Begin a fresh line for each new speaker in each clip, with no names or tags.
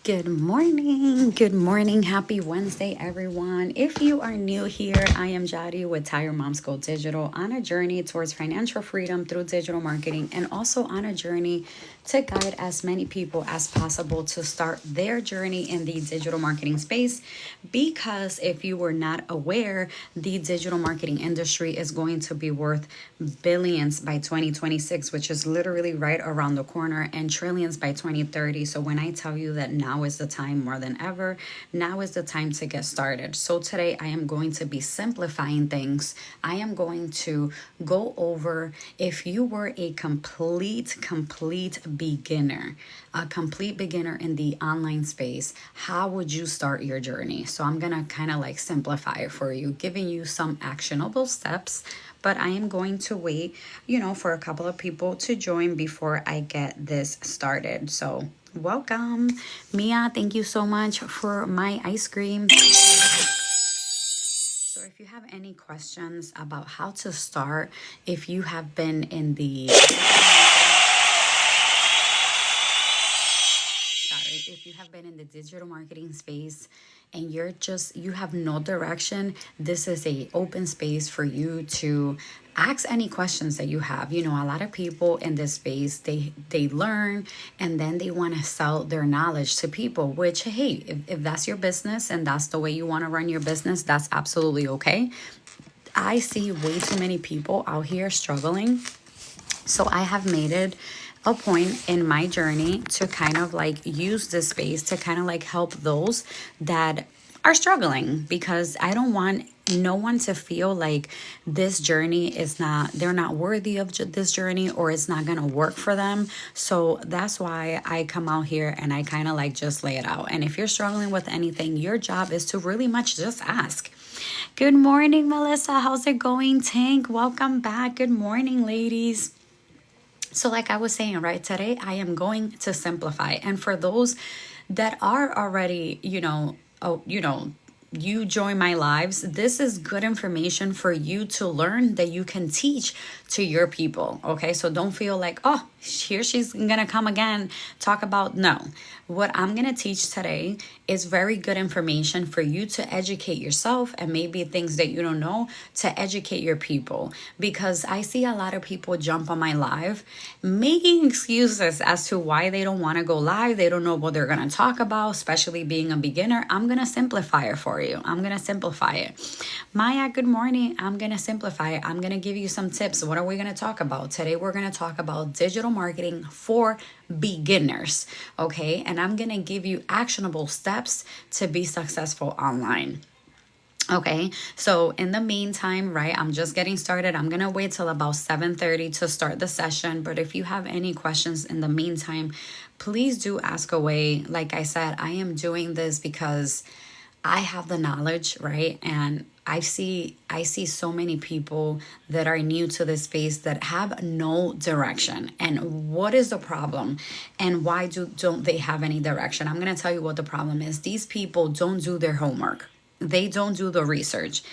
Good morning. Good morning. Happy Wednesday, everyone. If you are new here, I am Jadi with Tire Moms Go Digital on a journey towards financial freedom through digital marketing and also on a journey to guide as many people as possible to start their journey in the digital marketing space. Because if you were not aware, the digital marketing industry is going to be worth billions by 2026, which is literally right around the corner, and trillions by 2030. So when I tell you that now is the time more than ever, now is the time to get started. So today I am going to be simplifying things. I am going to go over if you were a complete beginner, a complete beginner in the online space, how would you start your journey? So I'm gonna kind of like simplify it for you, giving you some actionable steps, but I am going to wait, for a couple of people to join before I get this started. So welcome. Mia, thank you so much for my ice cream. So if you have any questions about how to start, if you have been in the if you have been in the digital marketing space and you have no direction, this is a open space for you to ask any questions that you have. A lot of people in this space, they learn and then they want to sell their knowledge to people, which, hey, if that's your business and that's the way you want to run your business, that's absolutely okay. I see way too many people out here struggling. So I have made it a point in my journey to kind of like use this space to kind of like help those that are struggling, because I don't want no one to feel like this journey they're not worthy of this journey, or it's not going to work for them. So that's why I come out here and I kind of like just lay it out. And if you're struggling with anything, your job is to really much just ask. Good morning, Melissa. How's it going, Tank? Welcome back. Good morning, ladies. So like I was saying, right, today I am going to simplify. And for those that are already, you join my lives, this is good information for you to learn that you can teach to your people. Okay, so don't feel like, oh, here she's gonna come again, talk about, no. What I'm gonna teach today is very good information for you to educate yourself, and maybe things that you don't know to educate your people. Because I see a lot of people jump on my live making excuses as to why they don't want to go live. They don't know what they're gonna talk about, especially being a beginner. I'm gonna simplify it for you. I'm gonna simplify it. Maya, good morning. I'm gonna simplify it. I'm gonna give you some tips. What are we gonna talk about today? We're gonna talk about digital marketing for beginners, okay? And I'm gonna give you actionable steps to be successful online. Okay, so in the meantime, right, I'm just getting started. I'm gonna wait till about 7:30 to start the session. But if you have any questions in the meantime, please do ask away. Like I said, I am doing this because I have the knowledge, right? And I see so many people that are new to this space that have no direction. And what is the problem? And why don't they have any direction? I'm going to tell you what the problem is. These people don't do their homework. They don't do the research.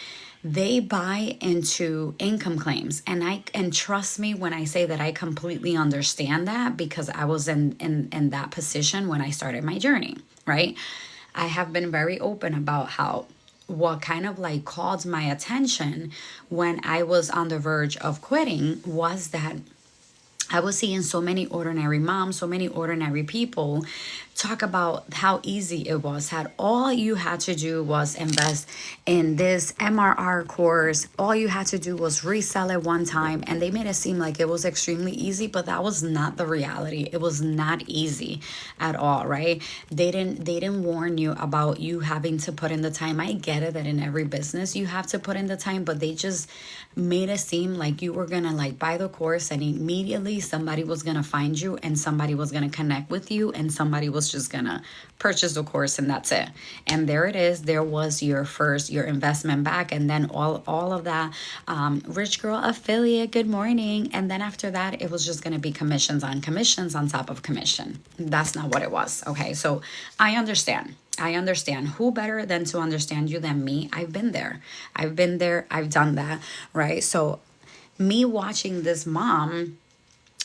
They buy into income claims. And trust me when I say that I completely understand that, because I was in that position when I started my journey, right? I have been very open about what kind of like called my attention when I was on the verge of quitting was that I was seeing so many ordinary moms, so many ordinary people talk about how easy it was. Had all you had to do was invest in this MRR course. All you had to do was resell it one time, and they made it seem like it was extremely easy, but that was not the reality. It was not easy at all, right? They didn't warn you about you having to put in the time. I get it that in every business you have to put in the time, but they just made it seem like you were gonna like buy the course and immediately somebody was gonna find you and somebody was gonna connect with you and somebody was just gonna purchase the course and that's it. And there it is. There was your investment back, and then all of that rich girl affiliate, good morning. And then after that, it was just gonna be commissions on top of commission. That's not what it was. Okay, so I understand. Who better than to understand you than me? I've been there. I've done that, right? So me watching this mom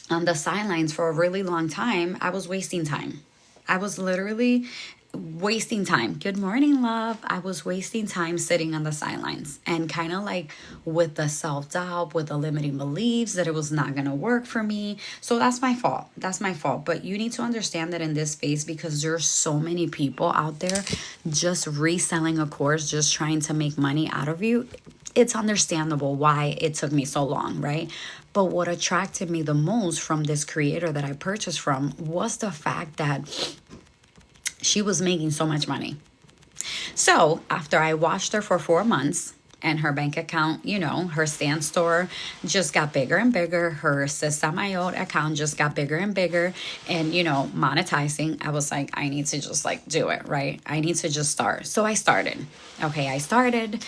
on the sidelines for a really long time, I was wasting time. I was literally wasting time. Good morning, love. I was wasting time sitting on the sidelines and kind of like with the self-doubt, with the limiting beliefs that it was not going to work for me. So that's my fault. That's my fault. But you need to understand that in this space, because there's so many people out there just reselling a course, just trying to make money out of you. It's understandable why it took me so long, right? But what attracted me the most from this creator that I purchased from was the fact that she was making so much money. So after I watched her for 4 months, and her bank account, her stand store just got bigger and bigger. Her Sesamayo account just got bigger and bigger. And, monetizing, I was like, I need to just like do it, right? I need to just start. So I started. Okay, I started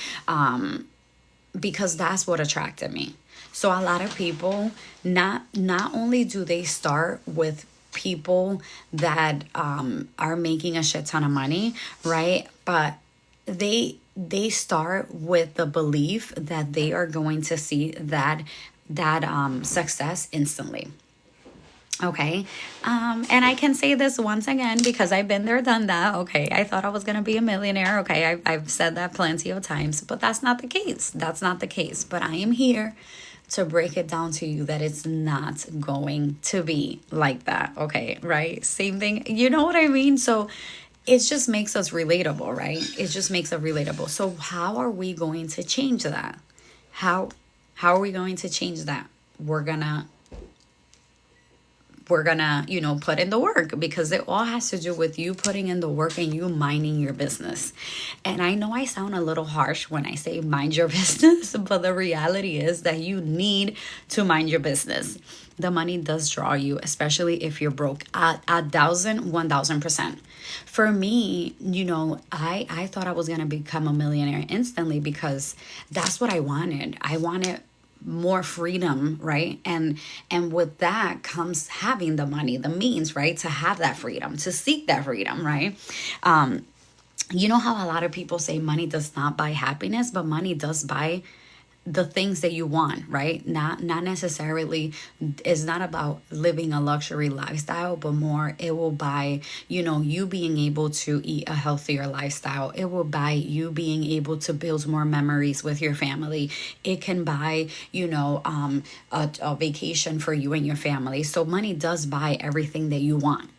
because that's what attracted me. So a lot of people, not only do they start with people that are making a shit ton of money, right? But they start with the belief that they are going to see that success instantly. Okay. And I can say this once again because I've been there, done that. Okay. I thought I was going to be a millionaire. Okay. I've said that plenty of times, but that's not the case. That's not the case. But I am here to break it down to you that it's not going to be like that. Okay. Right. Same thing. You know what I mean? So it just makes us relatable, right? It just makes us relatable. So how are we going to change that? How are we going to change that? We're gonna put in the work, because it all has to do with you putting in the work and you minding your business. And I know I sound a little harsh when I say mind your business, but the reality is that you need to mind your business. The money does draw you, especially if you're broke, at 1,000%. For me, I thought I was going to become a millionaire instantly because that's what I wanted. I wanted more freedom, right? And with that comes having the money, the means, right? To have that freedom, to seek that freedom, right? You know how a lot of people say money does not buy happiness, but money does buy the things that you want, right? Not necessarily, it's not about living a luxury lifestyle, but more it will buy, you being able to eat a healthier lifestyle. It will buy you being able to build more memories with your family. It can buy, a vacation for you and your family. So money does buy everything that you want.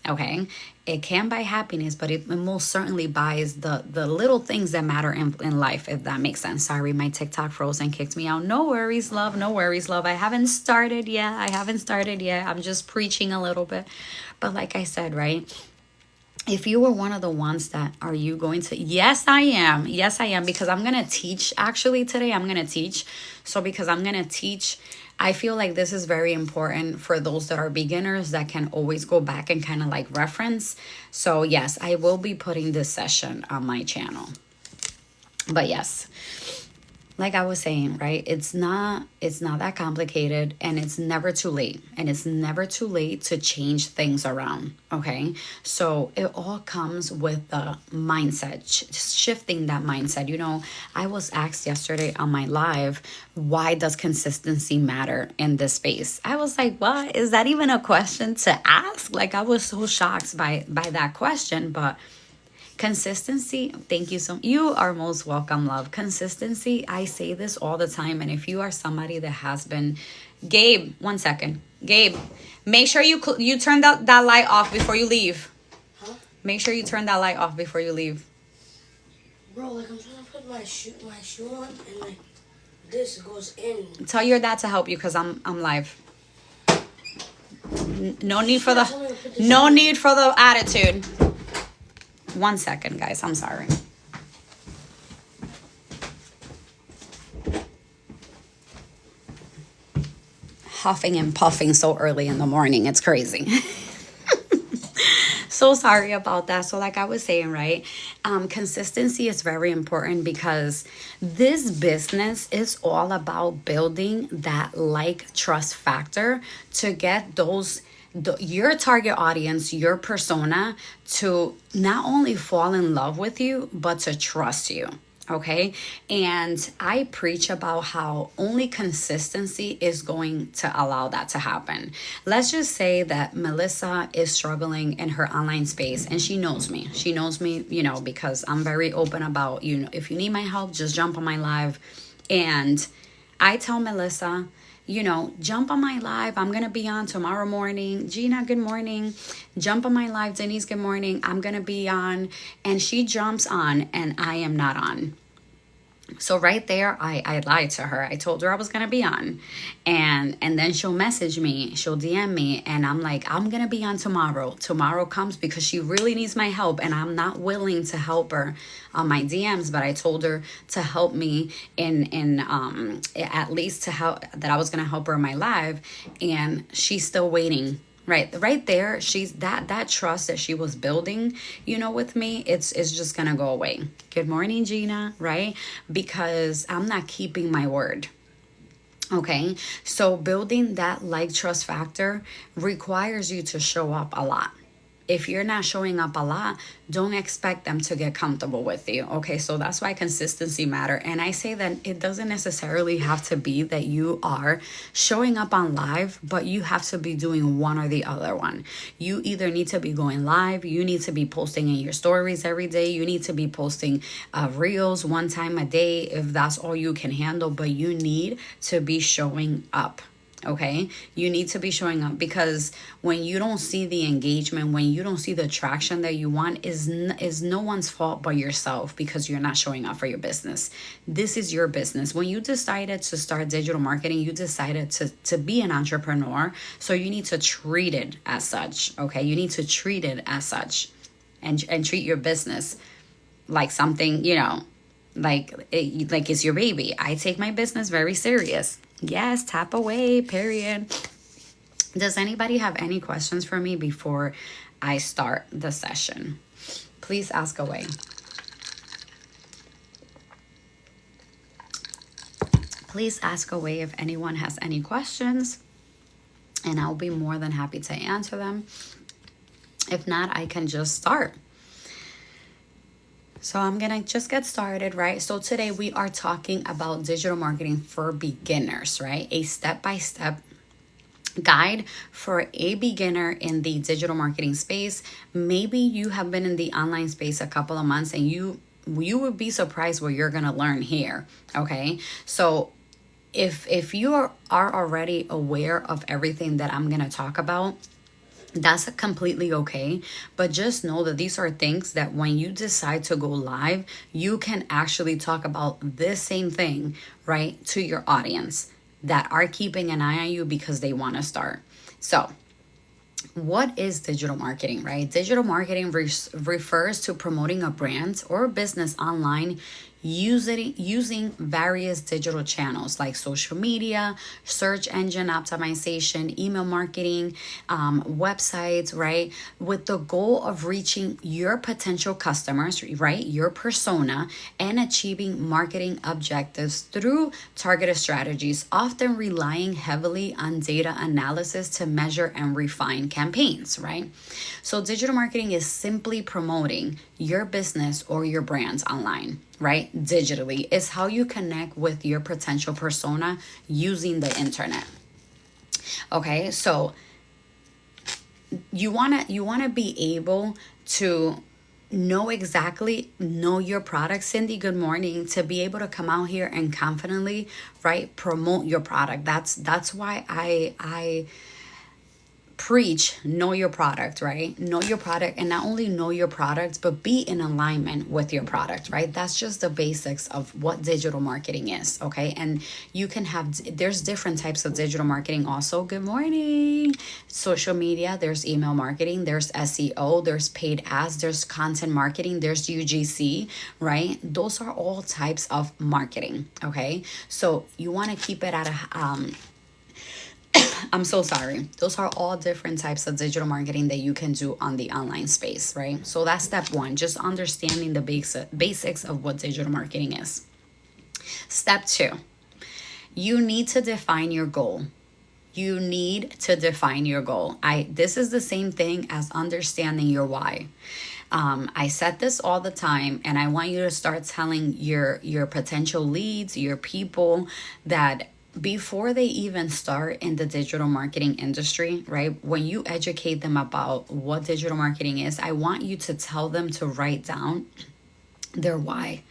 Okay, it can buy happiness, but it most certainly buys the little things that matter in life, if that makes sense. Sorry, my TikTok froze and kicked me out. No worries, love. No worries, love. I haven't started yet. I'm just preaching a little bit. But like I said, right? If you were one of the ones that, are you going to? Yes, I am. Yes, I am. Because I'm going to teach actually today. I'm going to teach. So because I'm going to teach, I feel like this is very important for those that are beginners that can always go back and kind of like reference. So yes, I will be putting this session on my channel. But yes, like I was saying, right? It's not that complicated, and it's never too late. And it's never too late to change things around, okay? So it all comes with the mindset, just shifting that mindset. I was asked yesterday on my live, why does consistency matter in this space? I was like, what? Is that even a question to ask? Like, I was so shocked by that question, but consistency, thank you you are most welcome, love. Consistency, I say this all the time, and if you are somebody that has been, Gabe, 1 second. Gabe, make sure you turn that light off before you leave. Huh? Make sure you turn that light off before you leave.
Bro, like I'm trying to put my shoe on, and like this goes in.
Tell your dad to help you because I'm live. No need for the attitude. 1 second, guys. I'm sorry. Huffing and puffing so early in the morning. It's crazy. So sorry about that. So like I was saying, right? Consistency is very important because this business is all about building that trust factor to get your target audience, your persona, to not only fall in love with you, but to trust you. Okay. And I preach about how only consistency is going to allow that to happen. Let's just say that Melissa is struggling in her online space and she knows me. She knows me, because I'm very open about, if you need my help, just jump on my live. And I tell Melissa, jump on my live. I'm going to be on tomorrow morning. Gina, good morning. Jump on my live. Denise, good morning. I'm going to be on. And she jumps on and I am not on. So right there, I lied to her. I told her I was going to be on. And then she'll message me. She'll DM me. And I'm like, I'm going to be on tomorrow. Tomorrow comes because she really needs my help. And I'm not willing to help her on my DMs. But I told her to help me in at least to help, that I was going to help her in my live. And she's still waiting. Right there, she's that trust that she was building, with me, it's just gonna go away. Good morning, Gina, right? Because I'm not keeping my word. Okay, so building that trust factor requires you to show up a lot. If you're not showing up a lot, don't expect them to get comfortable with you. Okay, so that's why consistency matter. And I say that it doesn't necessarily have to be that you are showing up on live, but you have to be doing one or the other one. You either need to be going live, you need to be posting in your stories every day, you need to be posting reels one time a day if that's all you can handle, but you need to be showing up. Okay, you need to be showing up, because when you don't see the engagement, when you don't see the traction that you want, is no one's fault but yourself, because you're not showing up for your business. This is your business. When you decided to start digital marketing, you decided to be an entrepreneur. So you need to treat it as such. Okay, you need to treat it as such, and treat your business like something, like it's your baby. I take my business very serious. Yes, tap away, period. Does anybody have any questions for me before I start the session? Please ask away. Please ask away if anyone has any questions, and I'll be more than happy to answer them. If not, I can just start. So I'm going to just get started, right? So today we are talking about digital marketing for beginners, right? A step-by-step guide for a beginner in the digital marketing space. Maybe you have been in the online space a couple of months and you would be surprised what you're going to learn here, okay? So if you are already aware of everything that I'm going to talk about, that's completely okay. But just know that these are things that when you decide to go live, you can actually talk about this same thing, right, to your audience that are keeping an eye on you because they want to start. So what is digital marketing, right? Digital marketing refers to promoting a brand or a business online using various digital channels like social media, search engine optimization, email marketing, websites, right? With the goal of reaching your potential customers, right? Your persona, and achieving marketing objectives through targeted strategies, often relying heavily on data analysis to measure and refine campaigns, right? So digital marketing is simply promoting your business or your brands online, right? Digitally is how you connect with your potential persona using the internet. Okay, so you wanna be able to know your product. Cindy, good morning. To be able to come out here and confidently, right, promote your product. That's why I preach know your product, right? Know your product, and not only know your product, but be in alignment with your product, right? That's just the basics of what digital marketing is, okay? And you can there's different types of digital marketing also. Good morning. Social media, there's email marketing, there's SEO, there's paid ads, there's content marketing, there's UGC, right? Those are all types of marketing, okay? So you want to keep it at a I'm so sorry. Those are all different types of digital marketing that you can do on the online space, right? So that's step one, just understanding the basics of what digital marketing is. Step two, you need to define your goal. You need to define your goal. This is the same thing as understanding your why. I said this all the time, and I want you to start telling your potential leads, your people, that before they even start in the digital marketing industry, right? When you educate them about what digital marketing is, I want you to tell them to write down their why.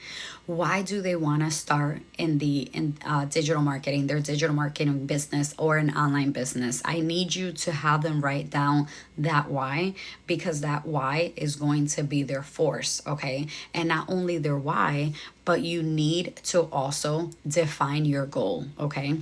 Why do they want to start in digital marketing, their digital marketing business or an online business? I need you to have them write down that why, because that why is going to be their force, okay? And not only their why, but you need to also define your goal, okay?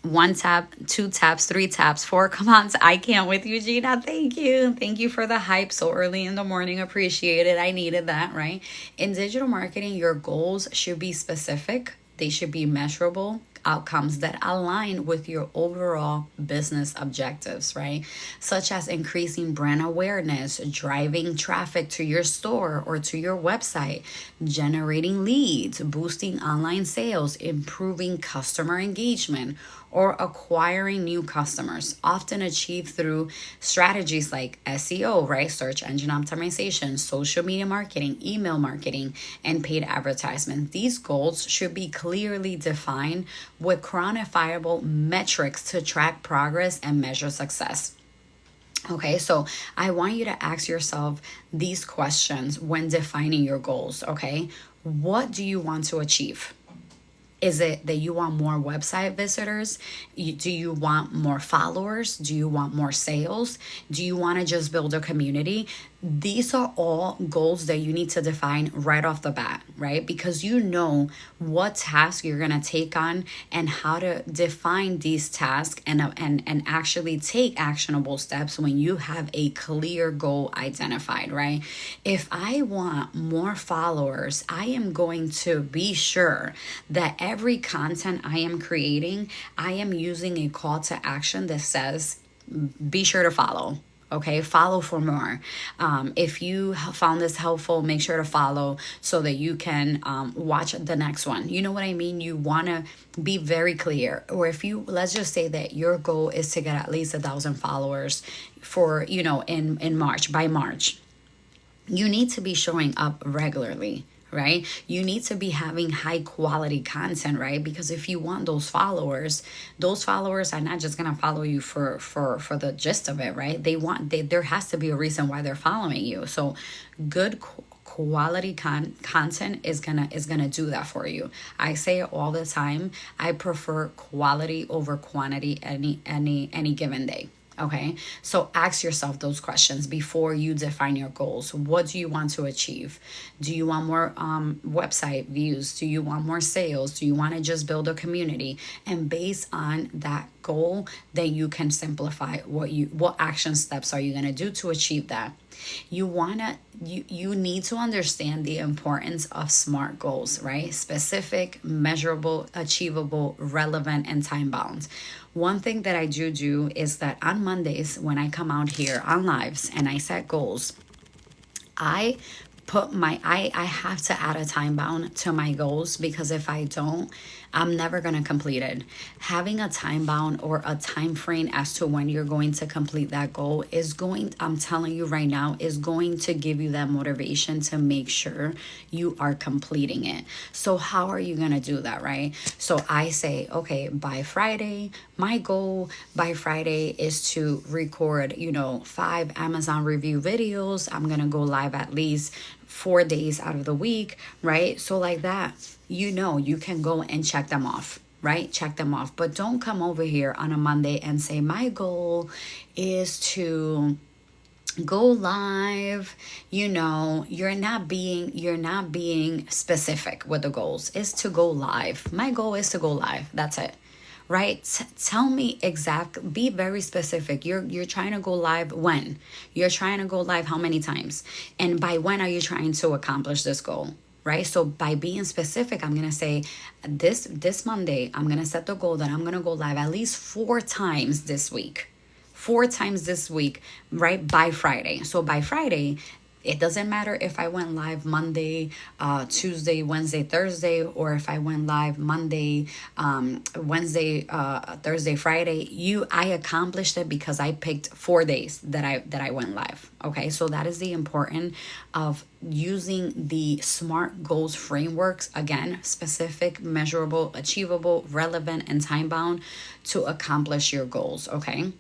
1 tap, 2 taps, 3 taps, 4. Come on, I can't with you, Gina. Thank you. Thank you for the hype so early in the morning. Appreciate it. I needed that, right? In digital marketing, your goals should be specific. They should be measurable outcomes that align with your overall business objectives, right? Such as increasing brand awareness, driving traffic to your store or to your website, generating leads, boosting online sales, improving customer engagement, or acquiring new customers, often achieved through strategies like SEO, right? Search engine optimization, social media marketing, email marketing, and paid advertisement. These goals should be clearly defined with quantifiable metrics to track progress and measure success. Okay, so I want you to ask yourself these questions when defining your goals, okay? What do you want to achieve? Is it that you want more website visitors? Do you want more followers? Do you want more sales? Do you want to just build a community? These are all goals that you need to define right off the bat, right? Because you know what task you're going to take on and how to define these tasks and actually take actionable steps when you have a clear goal identified, right? If I want more followers, I am going to be sure that every content I am creating, I am using a call to action that says, be sure to follow. Okay, follow for more. If you found this helpful, make sure to follow so that you can watch the next one. You know what I mean? You want to be very clear. Or if you, let's just say that your goal is to get at least 1,000 followers for, in March, by March. You need to be showing up regularly, right? You need to be having high quality content, right? Because if you want those followers are not just gonna follow you for the gist of it, right? There has to be a reason why they're following you. So good quality content is gonna do that for you. I say it all the time. I prefer quality over quantity any given day. Okay, so ask yourself those questions before you define your goals. What do you want to achieve? Do you want more website views? Do you want more sales? Do you want to just build a community? And based on that goal, then you can simplify what action steps are you going to do to achieve that. You need to understand the importance of SMART goals, right? Specific, measurable, achievable, relevant, and time bound. One thing that I do is that on Mondays when I come out here on lives and I set goals, I have to add a time bound to my goals, because if I don't, I'm never going to complete it. Having a time bound or a time frame as to when you're going to complete that goal I'm telling you right now, is going to give you that motivation to make sure you are completing it. So how are you going to do that, right? So I say, okay, by Friday, my goal by Friday is to record, 5 Amazon review videos. I'm going to go live at least 4 days out of the week, right? So like that, you can go and check them off, right? Check them off. But don't come over here on a Monday and say, my goal is to go live. You're not being specific with the goals. It's to go live. My goal is to go live. That's it. Right? Tell me be very specific. You're trying to go live when? You're trying to go live how many times? And by when are you trying to accomplish this goal? Right? So by being specific, I'm going to say this Monday, I'm going to set the goal that I'm going to go live at least 4 times this week. 4 times this week, right? By Friday. So by Friday, It doesn't matter if I went live Monday, Tuesday, Wednesday, Thursday, or if I went live Monday, Wednesday, Thursday, Friday. I accomplished it because I picked 4 days that I went live. Okay, so that is the important of using the SMART goals frameworks, again, specific, measurable, achievable, relevant, and time bound, to accomplish your goals. Okay.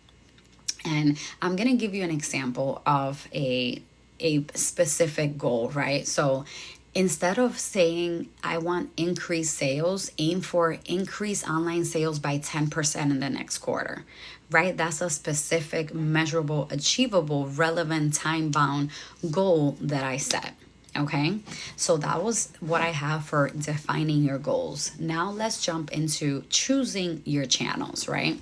And I'm going to give you an example of a specific goal, right? So instead of saying I want increased sales, aim for increase online sales by 10% in the next quarter, right? That's a specific, measurable, achievable, relevant, time bound goal that I set. Okay, so that was what I have for defining your goals. Now let's jump into choosing your channels, right?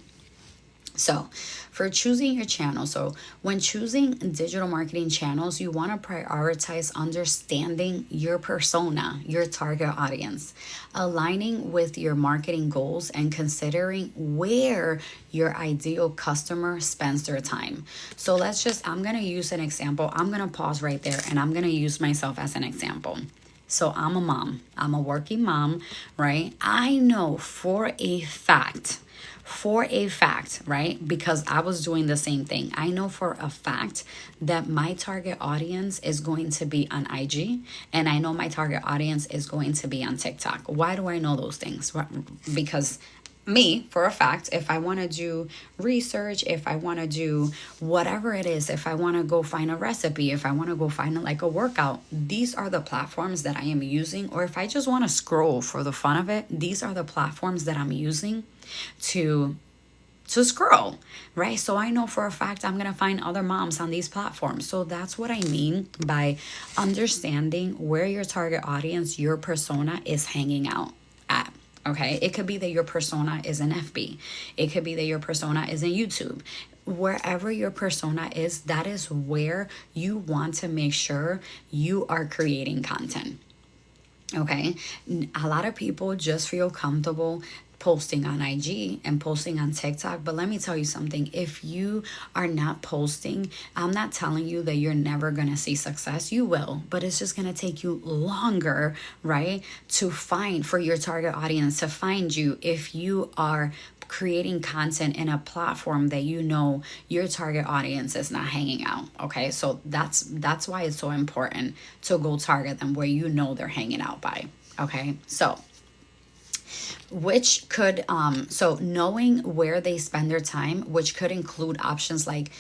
So, for choosing your channel, so when choosing digital marketing channels, you want to prioritize understanding your persona, your target audience, aligning with your marketing goals, and considering where your ideal customer spends their time. So, I'm going to use an example. I'm going to pause right there and I'm going to use myself as an example. So, I'm a mom, I'm a working mom, right? I know for a fact, right? Because I was doing the same thing. I know for a fact that my target audience is going to be on IG, and I know my target audience is going to be on TikTok. Why do I know those things? Because me, for a fact, if I want to do research, if I want to do whatever it is, if I want to go find a recipe, if I want to go find like a workout, these are the platforms that I am using. Or if I just want to scroll for the fun of it, these are the platforms that I'm using to scroll, right? So I know for a fact I'm going to find other moms on these platforms. So that's what I mean by understanding where your target audience, your persona, is hanging out at. Okay, it could be that your persona is in FB. It could be that your persona is in YouTube. Wherever your persona is, that is where you want to make sure you are creating content. Okay, a lot of people just feel comfortable posting on IG and posting on TikTok. But let me tell you something. If you are not posting, I'm not telling you that you're never going to see success. You will, but it's just going to take you longer, right? For your target audience to find you if you are creating content in a platform that you know your target audience is not hanging out. Okay, so that's why it's so important to go target them where you know they're hanging out by. Okay, so knowing where they spend their time, which could include options like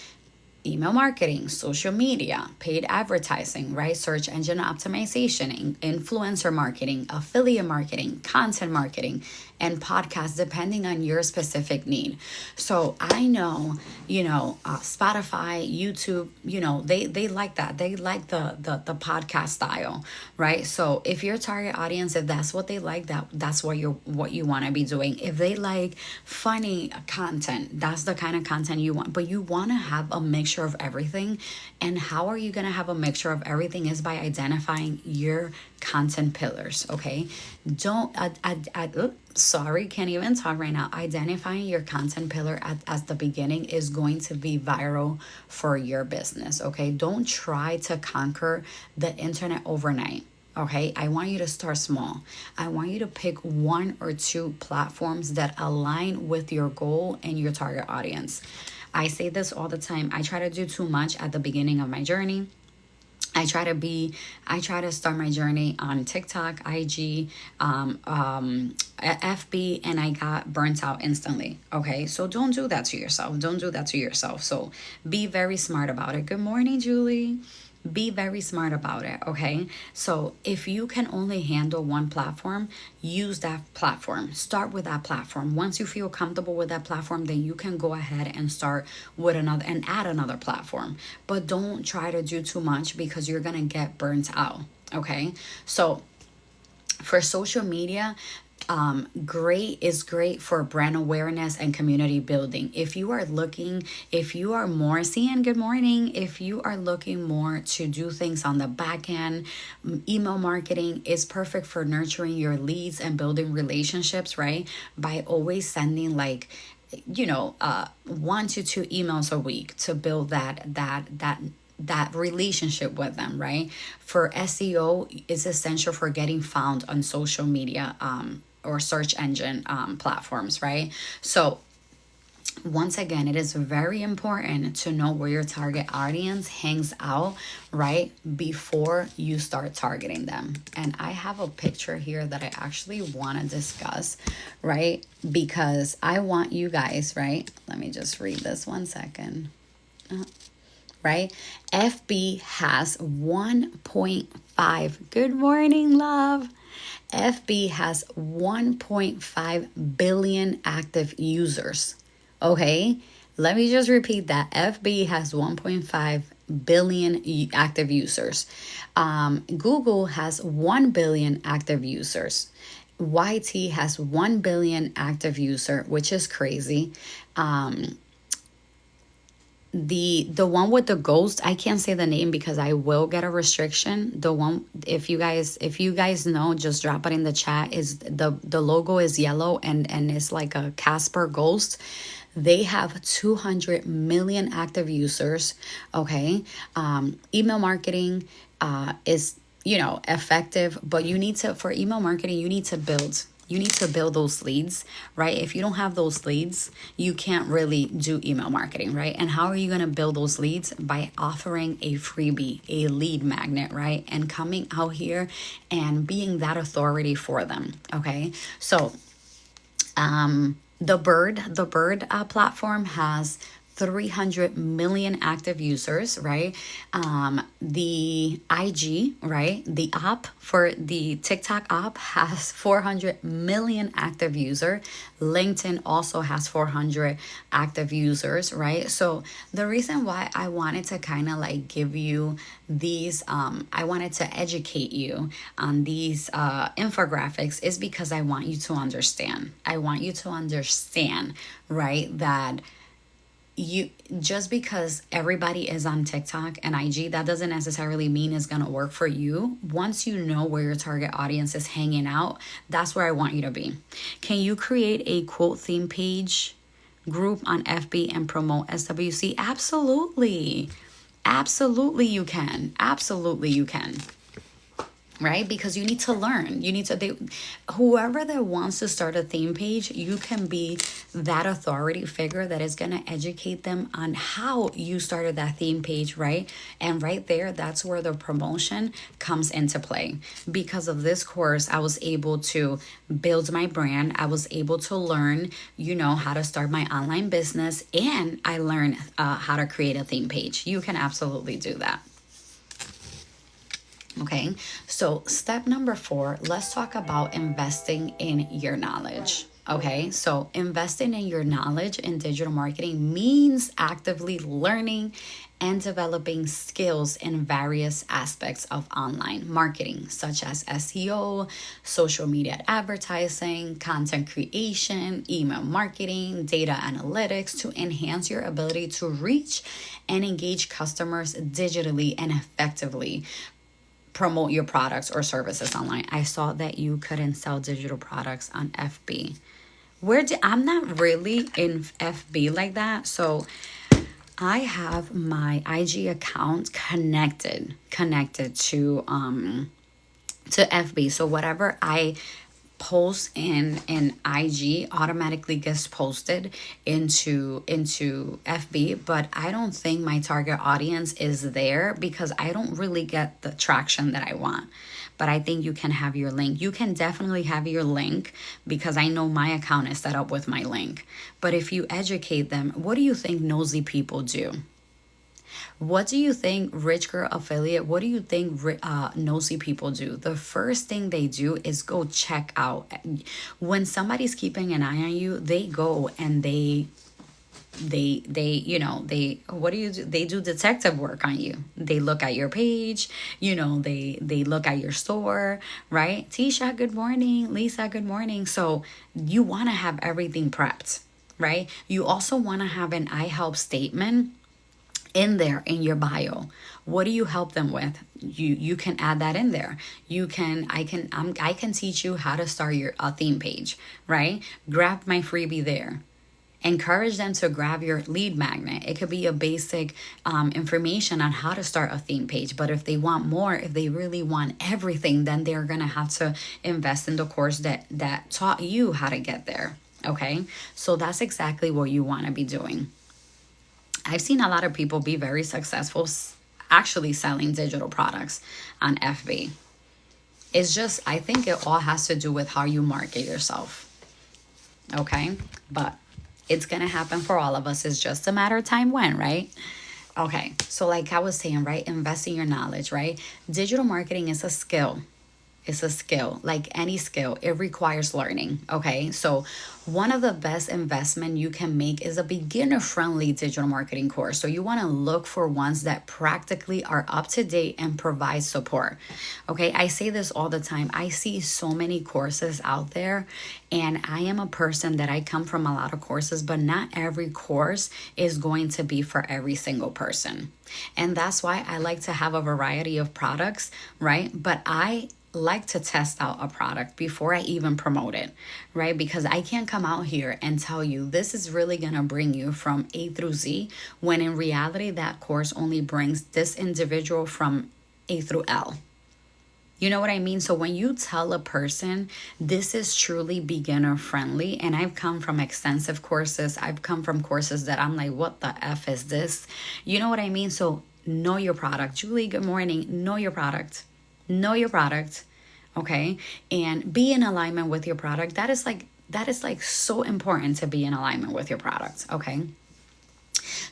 email marketing, social media, paid advertising, right? Search engine optimization, influencer marketing, affiliate marketing, content marketing, and podcasts, depending on your specific need. So I know, Spotify, YouTube, they like that. They like the podcast style, right? So if your target audience, if that's what they like, that's what you want to be doing. If they like funny content, that's the kind of content you want. But you want to have a mixture of everything. And how are you going to have a mixture of everything is by identifying your content pillars. Okay, can't even talk right now. Identifying your content pillar as the beginning is going to be viral for your business. Okay, don't try to conquer the internet overnight. Okay, I want you to start small. I want you to pick one or two platforms that align with your goal and your target audience. I say this all the time. I try to do too much at the beginning of my journey. I try to start my journey on TikTok, IG, FB, and I got burnt out instantly. Okay, so don't do that to yourself. So be very smart about it. Good morning, Julie. Be very smart about it, okay? So if you can only handle one platform, use that platform. Start with that platform. Once you feel comfortable with that platform, then you can go ahead and start with another and add another platform. But don't try to do too much because you're gonna get burnt out, okay? So for social media, great for brand awareness and community building. If you are looking more to do things on the back end, email marketing is perfect for nurturing your leads and building relationships, right? By always sending 1 to 2 emails a week to build that that relationship with them, right? For SEO, it's essential for getting found on social media or search engine platforms, right? So once again, it is very important to know where your target audience hangs out, right? Before you start targeting them. And I have a picture here that I actually want to discuss, right? Because I want you guys, right? Let me just read this 1 second. Right? FB has 1.5. Good morning, love. FB has 1.5 billion active users. Okay, let me just repeat that. FB has 1.5 billion active users. Google has 1 billion active users. YT has 1 billion active user, which is crazy. The one with the ghost, I can't say the name because I will get a restriction. The one, if you guys know, just drop it in the chat. Is the logo is yellow and it's like a Casper ghost. They have 200 million active users. Okay. Email marketing is, effective, but for email marketing, you need to build those leads, right? If you don't have those leads, you can't really do email marketing, right? And how are you going to build those leads? By offering a freebie, a lead magnet, right? And coming out here and being that authority for them. Okay. So, the Bird platform has 300 million active users, right? The IG, right? The app for the TikTok app has 400 million active user. LinkedIn also has 400 active users, right? So the reason why I wanted to kind of like give you these, I wanted to educate you on these infographics is because I want you to understand. Right? That you just because everybody is on TikTok and IG, that doesn't necessarily mean it's gonna work for you. Once you know where your target audience is hanging out, that's where I want you to be. Can you create a quote theme page group on FB and promote SWC? Absolutely. Absolutely you can. Absolutely you can. Right? Because you need to learn. Whoever that wants to start a theme page, you can be that authority figure that is going to educate them on how you started that theme page, right? And right there, that's where the promotion comes into play. Because of this course, I was able to build my brand. I was able to learn, how to start my online business, and I learned how to create a theme page. You can absolutely do that. Okay, so step number 4, let's talk about investing in your knowledge. Okay, so investing in your knowledge in digital marketing means actively learning and developing skills in various aspects of online marketing, such as SEO, social media advertising, content creation, email marketing, data analytics to enhance your ability to reach and engage customers digitally and effectively. Promote your products or services online. I saw that you couldn't sell digital products on FB. I'm not really in FB like that, so I have my IG account connected to FB. So whatever I post in IG automatically gets posted into FB, but I don't think my target audience is there because I don't really get the traction that I want. But I think you can have your link. You can definitely have your link because I know my account is set up with my link. But if you educate them, what do you think nosy people do? What do you think, Rich Girl Affiliate, what do you think nosy people do? The first thing they do is go check out. When somebody's keeping an eye on you, they go and they what do you do? They do detective work on you. They look at your page, they look at your store, right? Tisha, good morning. Lisa, good morning. So you want to have everything prepped, right? You also want to have an I help statement in there in your bio. What do you help them with? You can add that in there. I can teach you how to start your theme page, right? Grab my freebie there. Encourage them to grab your lead magnet. It could be a basic information on how to start a theme page. But if they want more, if they really want everything, then they're going to have to invest in the course that taught you how to get there. Okay, so that's exactly what you want to be doing. I've seen a lot of people be very successful actually selling digital products on FB. It's just, I think it all has to do with how you market yourself. Okay, but it's gonna happen for all of us. It's just a matter of time when, right? Okay, so like I was saying, right, invest in your knowledge, right? Digital marketing is a skill. It's a skill, like any skill. It requires learning. Okay, so one of the best investment you can make is a beginner-friendly digital marketing course. So you want to look for ones that practically are up to date and provide support. Okay, I say this all the time. I see so many courses out there, and I am a person that I come from a lot of courses, but not every course is going to be for every single person. And that's why I like to have a variety of products, right? But I like to test out a product before I even promote it, right? Because I can't come out here and tell you this is really going to bring you from A through Z, when in reality that course only brings this individual from A through L. You know what I mean? So when you tell a person this is truly beginner friendly, and I've come from extensive courses, I've come from courses that I'm like, what the F is this? You know what I mean? So know your product. Julie, good morning. Know your product. Know your product, okay? And be in alignment with your product. That is like so important, to be in alignment with your product, okay?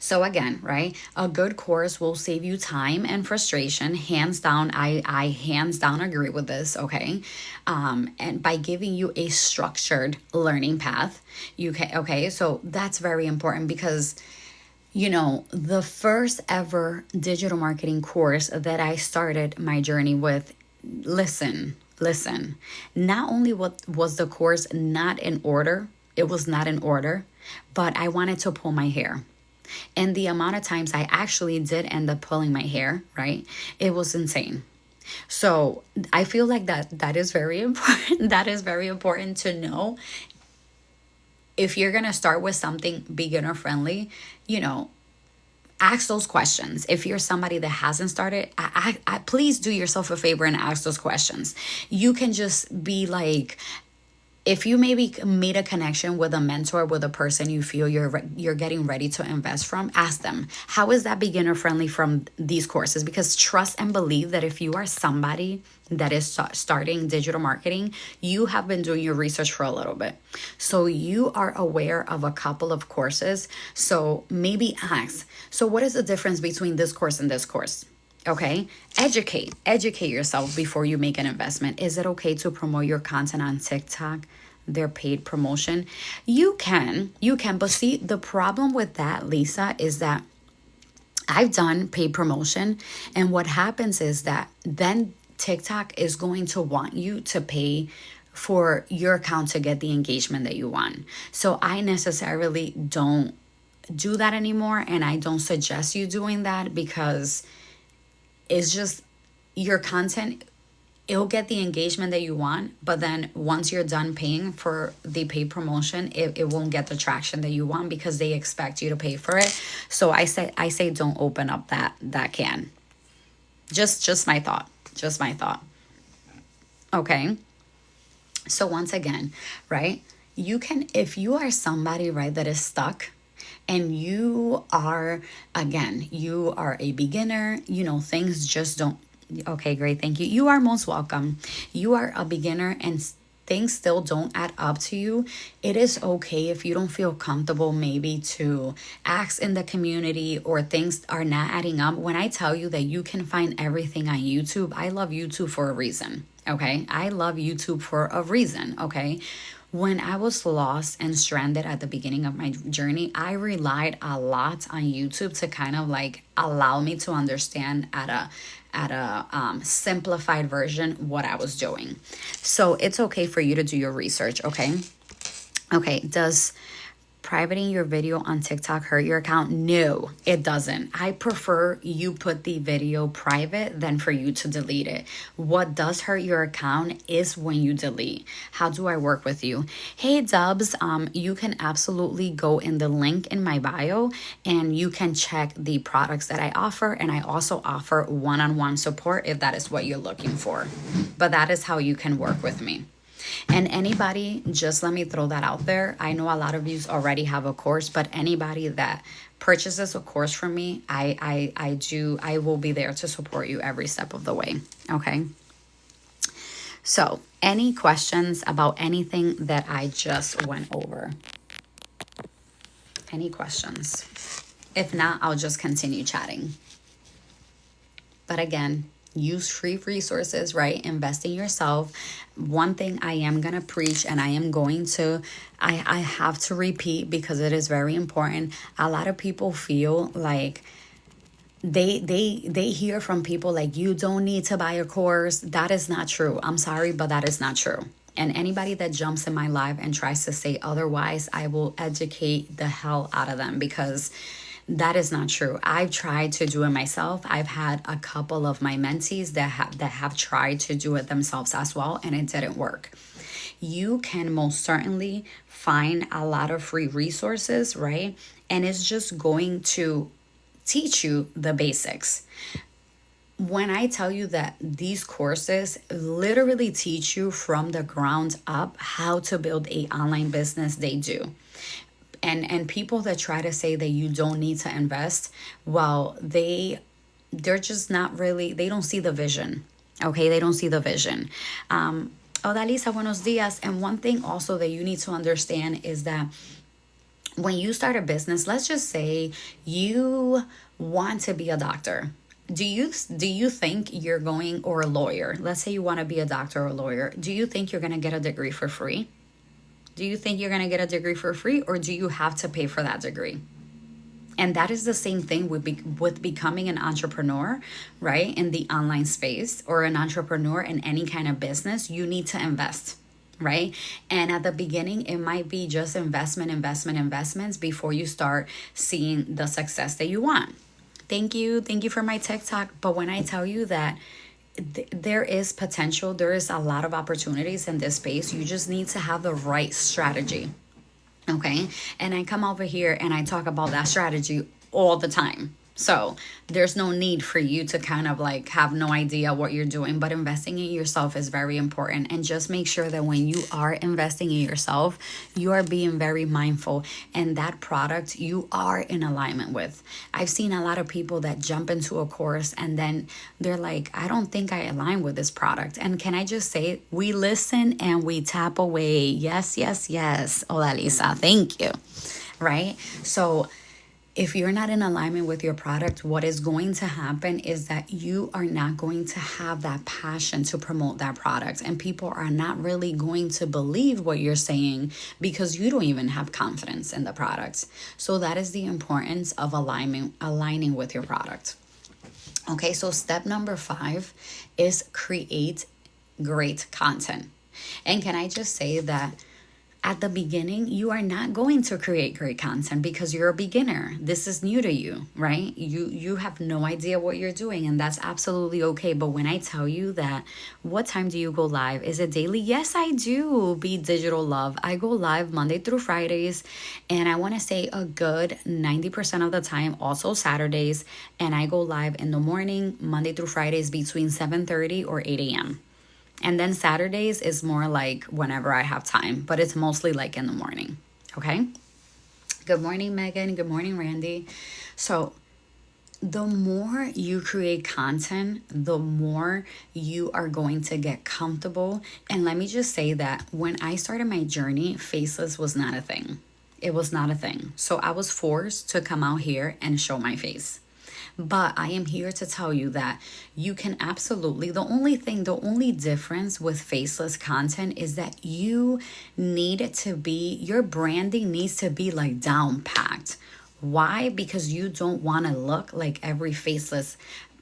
So again, right, a good course will save you time and frustration. Hands down, I hands down agree with this, okay? And by giving you a structured learning path, you can, okay? So that's very important, because you know, the first ever digital marketing course that I started my journey with, listen, not only what was the course not in order, it was not in order, but I wanted to pull my hair. And the amount of times I actually did end up pulling my hair, right? It was insane. So I feel like that is very important. That is very important to know. If you're going to start with something beginner friendly, you know, ask those questions. If you're somebody that hasn't started, I please do yourself a favor and ask those questions. You can just be like, if you maybe made a connection with a mentor, with a person you feel you're getting ready to invest from, ask them, how is that beginner friendly from these courses? Because trust and believe that if you are somebody that is starting digital marketing, you have been doing your research for a little bit. So you are aware of a couple of courses. So maybe ask, so what is the difference between this course and this course? Okay, educate yourself before you make an investment. Is it okay to promote your content on TikTok? Their paid promotion? You can, but see, the problem with that, Lisa, is that I've done paid promotion, and what happens is that then TikTok is going to want you to pay for your account to get the engagement that you want. So I necessarily don't do that anymore, and I don't suggest you doing that, because it's just your content, it'll get the engagement that you want, but then once you're done paying for the paid promotion, it won't get the traction that you want, because they expect you to pay for it. So I say don't open up that can. Just my thought. Okay. So once again, right? You can, if you are somebody, right, that is stuck, and you are a beginner, you know, things just don't, okay, great, thank you. You are most welcome. You are a beginner and things still don't add up to you. It is okay if you don't feel comfortable maybe to ask in the community, or things are not adding up. When I tell you that you can find everything on YouTube, I love YouTube for a reason, okay? I love YouTube for a reason, okay? When I was lost and stranded at the beginning of my journey, I relied a lot on YouTube to kind of like allow me to understand at a simplified version what I was doing. So it's okay for you to do your research, okay? Okay, does privating your video on TikTok hurt your account? No, it doesn't. I prefer you put the video private than for you to delete it. What does hurt your account is when you delete. How do I work with you? Hey Dubs, you can absolutely go in the link in my bio and you can check the products that I offer, and I also offer one-on-one support if that is what you're looking for. But that is how you can work with me. And anybody, just let me throw that out there. I know a lot of you already have a course, but anybody that purchases a course from me, I will be there to support you every step of the way. Okay. So, any questions about anything that I just went over? Any questions? If not, I'll just continue chatting. But again, use free resources, right? Invest in yourself. One thing I am going to preach, and I have to repeat because it is very important. A lot of people feel like they hear from people like, you don't need to buy a course. That is not true. I'm sorry, but that is not true. And anybody that jumps in my live and tries to say otherwise, I will educate the hell out of them, because that is not true. I've tried to do it myself. I've had a couple of my mentees that have tried to do it themselves as well, and it didn't work. You can most certainly find a lot of free resources, right? And it's just going to teach you the basics. When I tell you that these courses literally teach you from the ground up how to build an online business, they do. And people that try to say that you don't need to invest, well, they're just not really, they don't see the vision. Okay, they don't see the vision. Odalisa, buenos dias. And one thing also that you need to understand is that when you start a business, let's just say you want to be a doctor. Do you think you're going, or a lawyer? Let's say you want to be a doctor or a lawyer. Do you think you're going to get a degree for free? Do you think you're going to get a degree for free, or do you have to pay for that degree? And that is the same thing with becoming an entrepreneur, right? In the online space, or an entrepreneur in any kind of business, you need to invest, right? And at the beginning, it might be just investments before you start seeing the success that you want. Thank you for my TikTok. But when I tell you that there is potential, there is a lot of opportunities in this space, you just need to have the right strategy. Okay. And I come over here and I talk about that strategy all the time. So there's no need for you to kind of like have no idea what you're doing, but investing in yourself is very important. And just make sure that when you are investing in yourself, you are being very mindful, and that product you are in alignment with. I've seen a lot of people that jump into a course and then they're like, I don't think I align with this product. And can I just say, we listen and we tap away. Yes. Hola, Lisa. Thank you. Right? So if you're not in alignment with your product, what is going to happen is that you are not going to have that passion to promote that product. And people are not really going to believe what you're saying because you don't even have confidence in the product. So that is the importance of aligning with your product. Okay, so step number 5 is create great content. And can I just say that at the beginning, you are not going to create great content because you're a beginner. This is new to you, right? You have no idea what you're doing, and that's absolutely okay. But when I tell you that, what time do you go live? Is it daily? Yes, I do. Be Digital Love. I go live Monday through Fridays, and I want to say a good 90% of the time, also Saturdays. And I go live in the morning, Monday through Fridays between 7:30 or 8 a.m. And then Saturdays is more like whenever I have time, but it's mostly like in the morning. Okay. Good morning, Megan. Good morning, Randy. So the more you create content, the more you are going to get comfortable. And let me just say that when I started my journey, faceless was not a thing. It was not a thing. So I was forced to come out here and show my face. But I am here to tell you that you can absolutely, the only difference with faceless content is that you need it to be, your branding needs to be like down packed. Why? Because you don't want to look like every faceless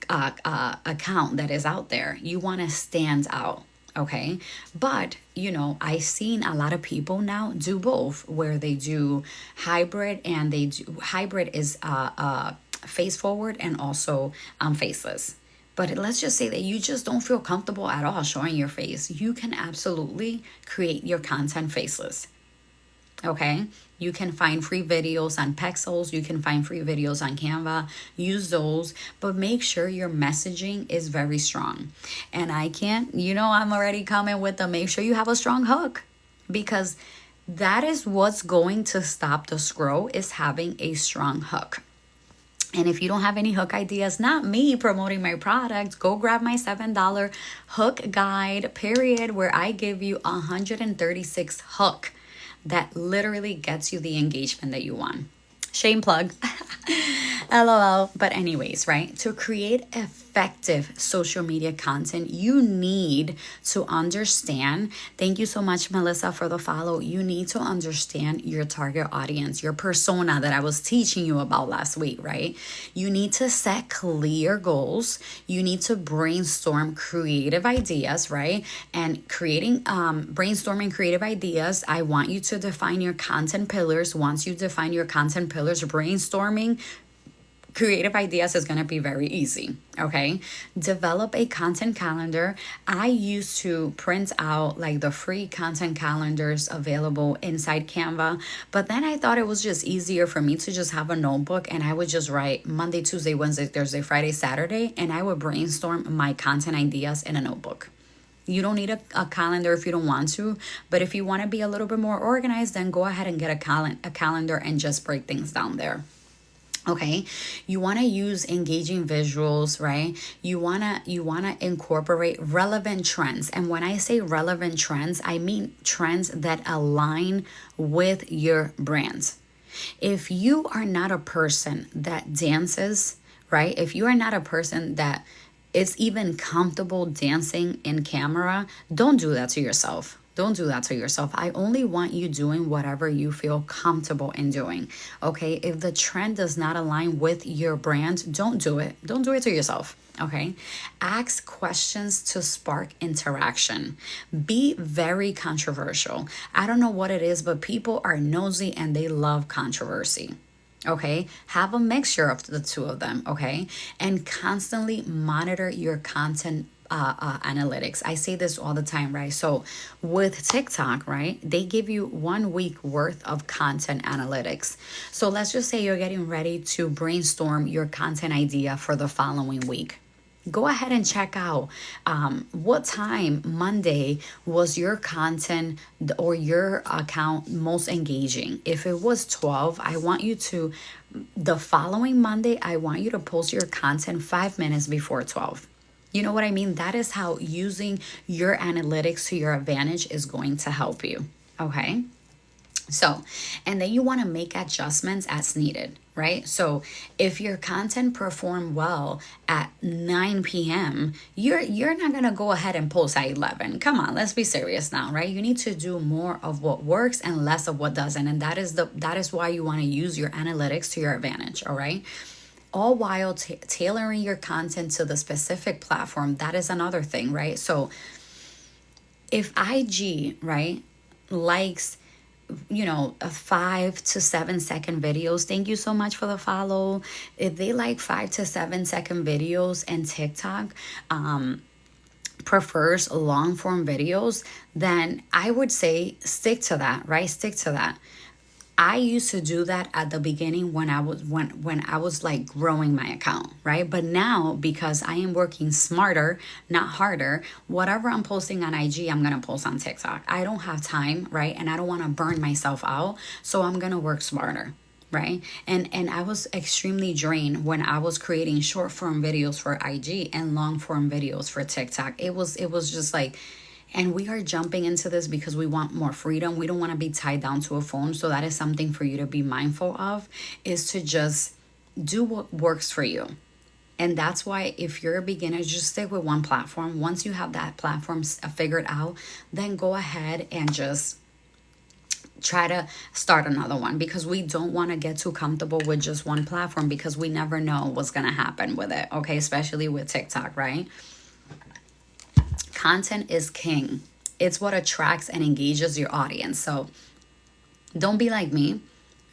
account that is out there. You want to stand out. Okay. But, I've seen a lot of people now do both, where they do hybrid, and hybrid is face forward and also faceless. But let's just say that you just don't feel comfortable at all showing your face. You can absolutely create your content faceless. Okay. You can find free videos on Pexels. You can find free videos on Canva. Use those, but make sure your messaging is very strong. And I'm already coming with the make sure you have a strong hook, because that is what's going to stop the scroll, is having a strong hook. And if you don't have any hook ideas, not me promoting my product, go grab my $7 hook guide, period, where I give you 136 hook that literally gets you the engagement that you want. Shame plug. LOL. But anyways, right? To create effective social media content, you need to understand. Thank you so much, Melissa, for the follow. You need to understand your target audience, your persona that I was teaching you about last week, right? You need to set clear goals. You need to brainstorm creative ideas, right? And brainstorming creative ideas, I want you to define your content pillars. Once you define your content pillars, brainstorming creative ideas is going to be very easy. Okay. Develop a content calendar. I used to print out like the free content calendars available inside Canva, but then I thought it was just easier for me to just have a notebook, and I would just write Monday, Tuesday, Wednesday, Thursday, Friday, Saturday, and I would brainstorm my content ideas in a notebook. You don't need a calendar if you don't want to, but if you want to be a little bit more organized, then go ahead and get a calendar and just break things down there. Okay, you want to use engaging visuals, right? You want to incorporate relevant trends. And when I say relevant trends, I mean trends that align with your brand. If you are not a person that dances, right? If you are not a person that is even comfortable dancing in camera, don't do that to yourself. Don't do that to yourself. I only want you doing whatever you feel comfortable in doing. Okay. If the trend does not align with your brand, don't do it. Don't do it to yourself. Okay. Ask questions to spark interaction. Be very controversial. I don't know what it is, but people are nosy and they love controversy. Okay, have a mixture of the two of them. Okay, and constantly monitor your content analytics. I say this all the time, right? So with TikTok, right, they give you 1 week worth of content analytics. So let's just say you're getting ready to brainstorm your content idea for the following week. Go ahead and check out what time Monday was your content or your account most engaging. If it was 12, I want you to, the following Monday, I want you to post your content 5 minutes before 12. You know what I mean? That is how using your analytics to your advantage is going to help you. Okay. So, and then you want to make adjustments as needed, right? So if your content performed well at 9 p.m., you're not going to go ahead and post at 11. Come on, let's be serious now, right? You need to do more of what works and less of what doesn't. And that is why you want to use your analytics to your advantage, all right? All while tailoring your content to the specific platform. That is another thing, right? So if IG, right, likes a 5 to 7 second videos, thank you so much for the follow. If they like 5 to 7 second videos and TikTok prefers long form videos, then I would say stick to that, right? Stick to that. I used to do that at the beginning when I was like growing my account, right? But now, because I am working smarter, not harder, whatever I'm posting on IG, I'm going to post on TikTok. I don't have time, right? And I don't want to burn myself out. So I'm going to work smarter, right? And I was extremely drained when I was creating short form videos for IG and long form videos for TikTok. It was just like, and we are jumping into this because we want more freedom. We don't want to be tied down to a phone. So that is something for you to be mindful of, is to just do what works for you. And that's why if you're a beginner, just stick with one platform. Once you have that platform figured out, then go ahead and just try to start another one, because we don't want to get too comfortable with just one platform, because we never know what's going to happen with it. Okay, especially with TikTok, right? content is king. It's what attracts and engages your audience. So don't be like me,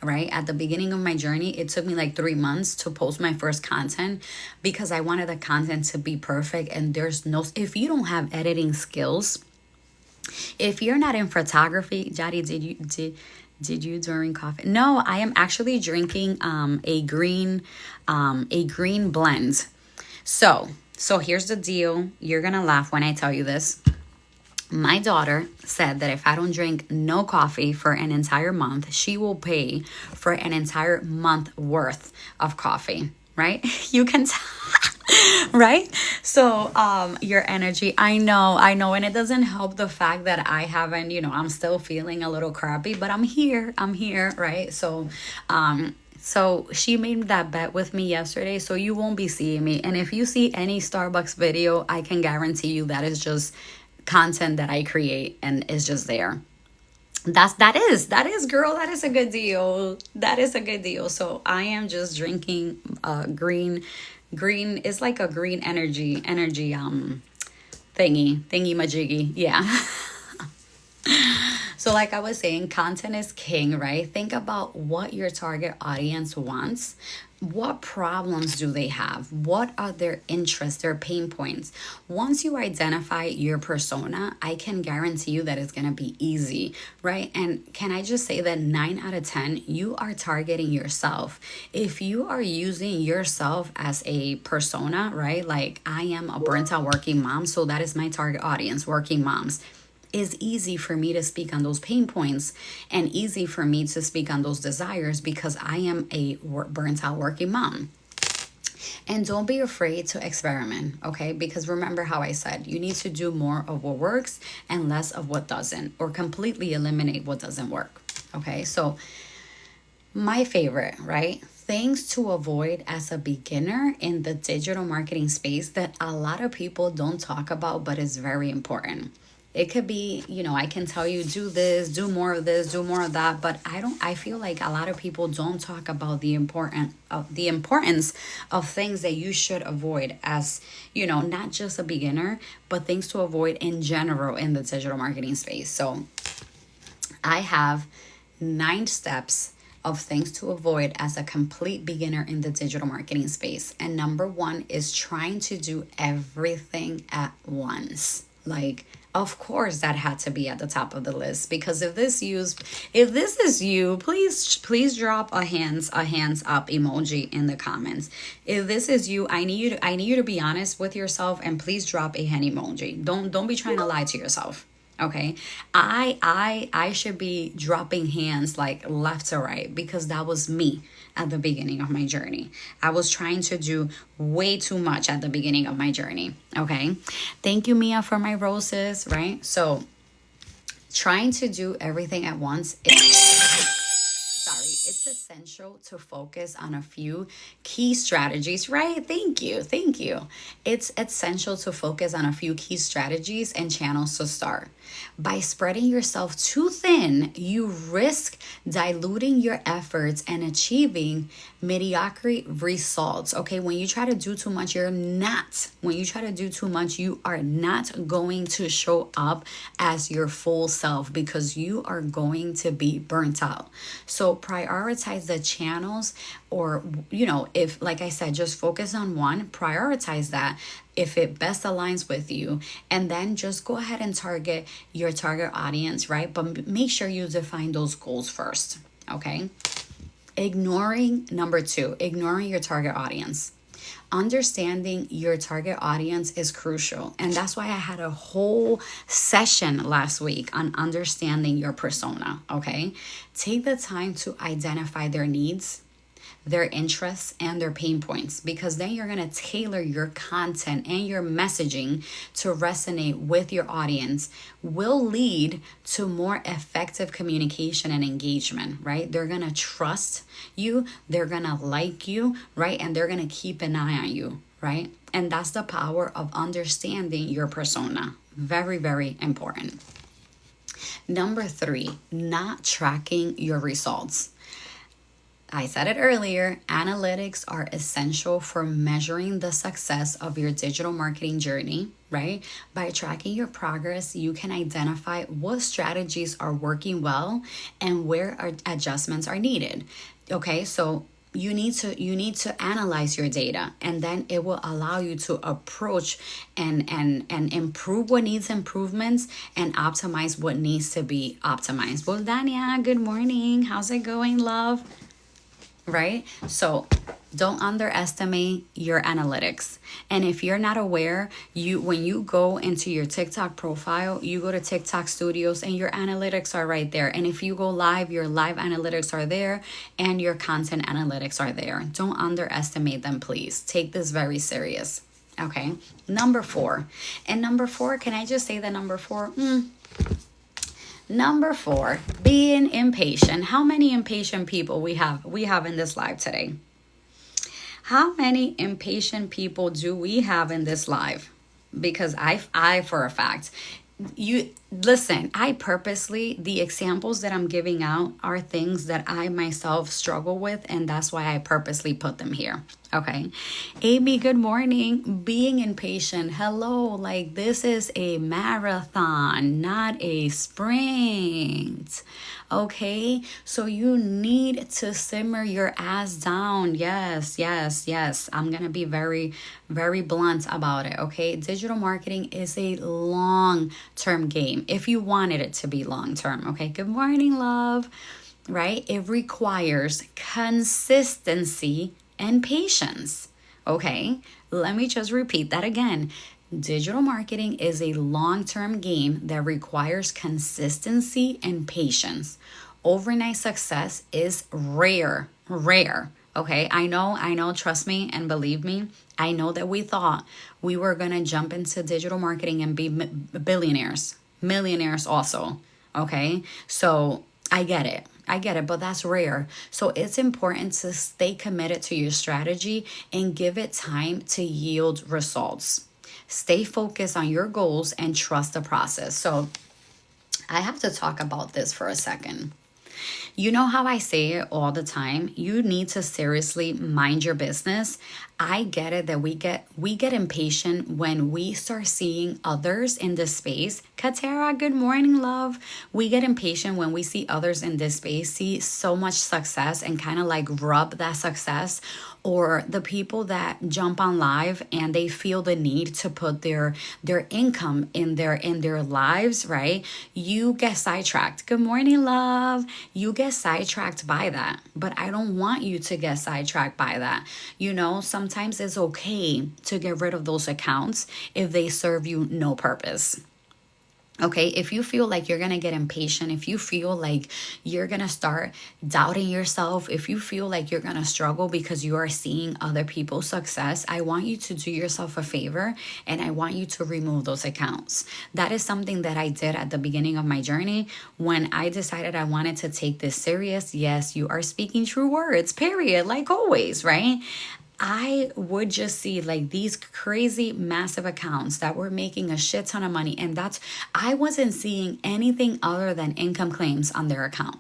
right? At the beginning of my journey, it took me like 3 months to post my first content because I wanted the content to be perfect. And there's no, if you don't have editing skills, if you're not in photography, Jadi, did you during coffee? No, I am actually drinking a green blend. So here's the deal. You're gonna laugh when I tell you this. My daughter said that if I don't drink no coffee for an entire month, she will pay for an entire month worth of coffee, right? You can right? So your energy, I know, and it doesn't help the fact that I haven't, I'm still feeling a little crappy, but I'm here, right? So she made that bet with me yesterday, so you won't be seeing me. And if you see any Starbucks video, I can guarantee you that is just content that I create and is just there. That is girl, that is a good deal. That is a good deal. So I am just drinking green is like a green energy thingy majiggy. Yeah. So like I was saying, content is king, right? Think about what your target audience wants. What problems do they have? What are their interests, their pain points? Once you identify your persona, I can guarantee you that it's going to be easy, right? And can I just say that 9 out of 10, you are targeting yourself. If you are using yourself as a persona, right? Like I am a burnt out working mom, so that is my target audience, working moms. Is easy for me to speak on those pain points and easy for me to speak on those desires because I am a burnt out working mom. And don't be afraid to experiment, okay? Because remember how I said, you need to do more of what works and less of what doesn't, or completely eliminate what doesn't work, okay? So my favorite, right? Things to avoid as a beginner in the digital marketing space that a lot of people don't talk about, but is very important. It could be, I can tell you, do this, do more of this, do more of that, but I feel like a lot of people don't talk about the importance of things that you should avoid as, not just a beginner, but things to avoid in general in the digital marketing space. So I have 9 steps of things to avoid as a complete beginner in the digital marketing space. And number 1 is trying to do everything at once. Like, of course that had to be at the top of the list, because if this is you, please drop a hands up emoji in the comments. If this is you, I need you to be honest with yourself, and please drop a hand emoji. Don't be trying to lie to yourself. Okay, I should be dropping hands like left to right, because that was me at the beginning of my journey. I was trying to do way too much at the beginning of my journey. Okay, thank you, Mia, for my roses. Right, so trying to do everything at once it's essential to focus on a few key strategies, right? Thank you. It's essential to focus on a few key strategies and channels to start. By spreading yourself too thin, you risk diluting your efforts and achieving mediocre results. Okay, when you try to do too much, you are not going to show up as your full self, because you are going to be burnt out. So prioritize the channels, or if, like I said, just focus on one, prioritize that if it best aligns with you, and then just go ahead and target your target audience, right? But make sure you define those goals first. Okay, number 2, ignoring your target audience. Understanding your target audience is crucial. And that's why I had a whole session last week on understanding your persona, okay? Take the time to identify their needs, their interests, and their pain points, because then you're going to tailor your content and your messaging to resonate with your audience. Will lead to more effective communication and engagement, right? They're going to trust you, they're going to like you, right? And they're going to keep an eye on you, right? And that's the power of understanding your persona. Very, very important. Number 3, not tracking your results. I said it earlier, analytics are essential for measuring the success of your digital marketing journey, right? By tracking your progress, you can identify what strategies are working well and where adjustments are needed. Okay, so you need to analyze your data, and then it will allow you to approach and improve what needs improvements and optimize what needs to be optimized. Well, Dania, good morning. How's it going, love? Right? So don't underestimate your analytics. And if you're not aware, you when you go into your TikTok profile, you go to TikTok Studios and your analytics are right there. And if you go live, your live analytics are there and your content analytics are there. Don't underestimate them, please. Take this very serious. Okay. Number 4. And number 4, can I just say that number 4? Number 4, being impatient. How many impatient people we have in this live today? How many impatient people do we have in this live? Because I for a fact, you listen, I purposely, the examples that I'm giving out are things that I myself struggle with, and that's why I purposely put them here. Okay. Amy, good morning. Being impatient. Hello. Like, this is a marathon, not a sprint. Okay. So you need to simmer your ass down. Yes, yes, yes. I'm going to be very, very blunt about it. Okay. Digital marketing is a long-term game if you wanted it to be long-term. Okay. Good morning, love. Right. It requires consistency and patience. Okay, let me just repeat that again. Digital marketing is a long-term game that requires consistency and patience. Overnight success is rare. Okay, I know, trust me and believe me. I know that we thought we were going to jump into digital marketing and be billionaires, millionaires also. Okay, so I get it, but that's rare. So it's important to stay committed to your strategy and give it time to yield results. Stay focused on your goals and trust the process. So I have to talk about this for a second. You know how I say it all the time? You need to seriously mind your business. I get it that we get impatient when we start seeing others in this space. Katera, good morning, love. We get impatient when we see others in this space see so much success and kind of like rub that success, or the people that jump on live and they feel the need to put their income in their lives, right? You get sidetracked. Good morning, love. You get sidetracked by that, but I don't want you to get sidetracked by that. You know, sometimes it's okay to get rid of those accounts if they serve you no purpose. Okay, if you feel like you're going to get impatient, if you feel like you're going to start doubting yourself, if you feel like you're going to struggle because you are seeing other people's success, I want you to do yourself a favor and I want you to remove those accounts. That is something that I did at the beginning of my journey when I decided I wanted to take this serious. Yes, you are speaking true words, period, like always, right? I would just see like these crazy massive accounts that were making a shit ton of money. And I wasn't seeing anything other than income claims on their account.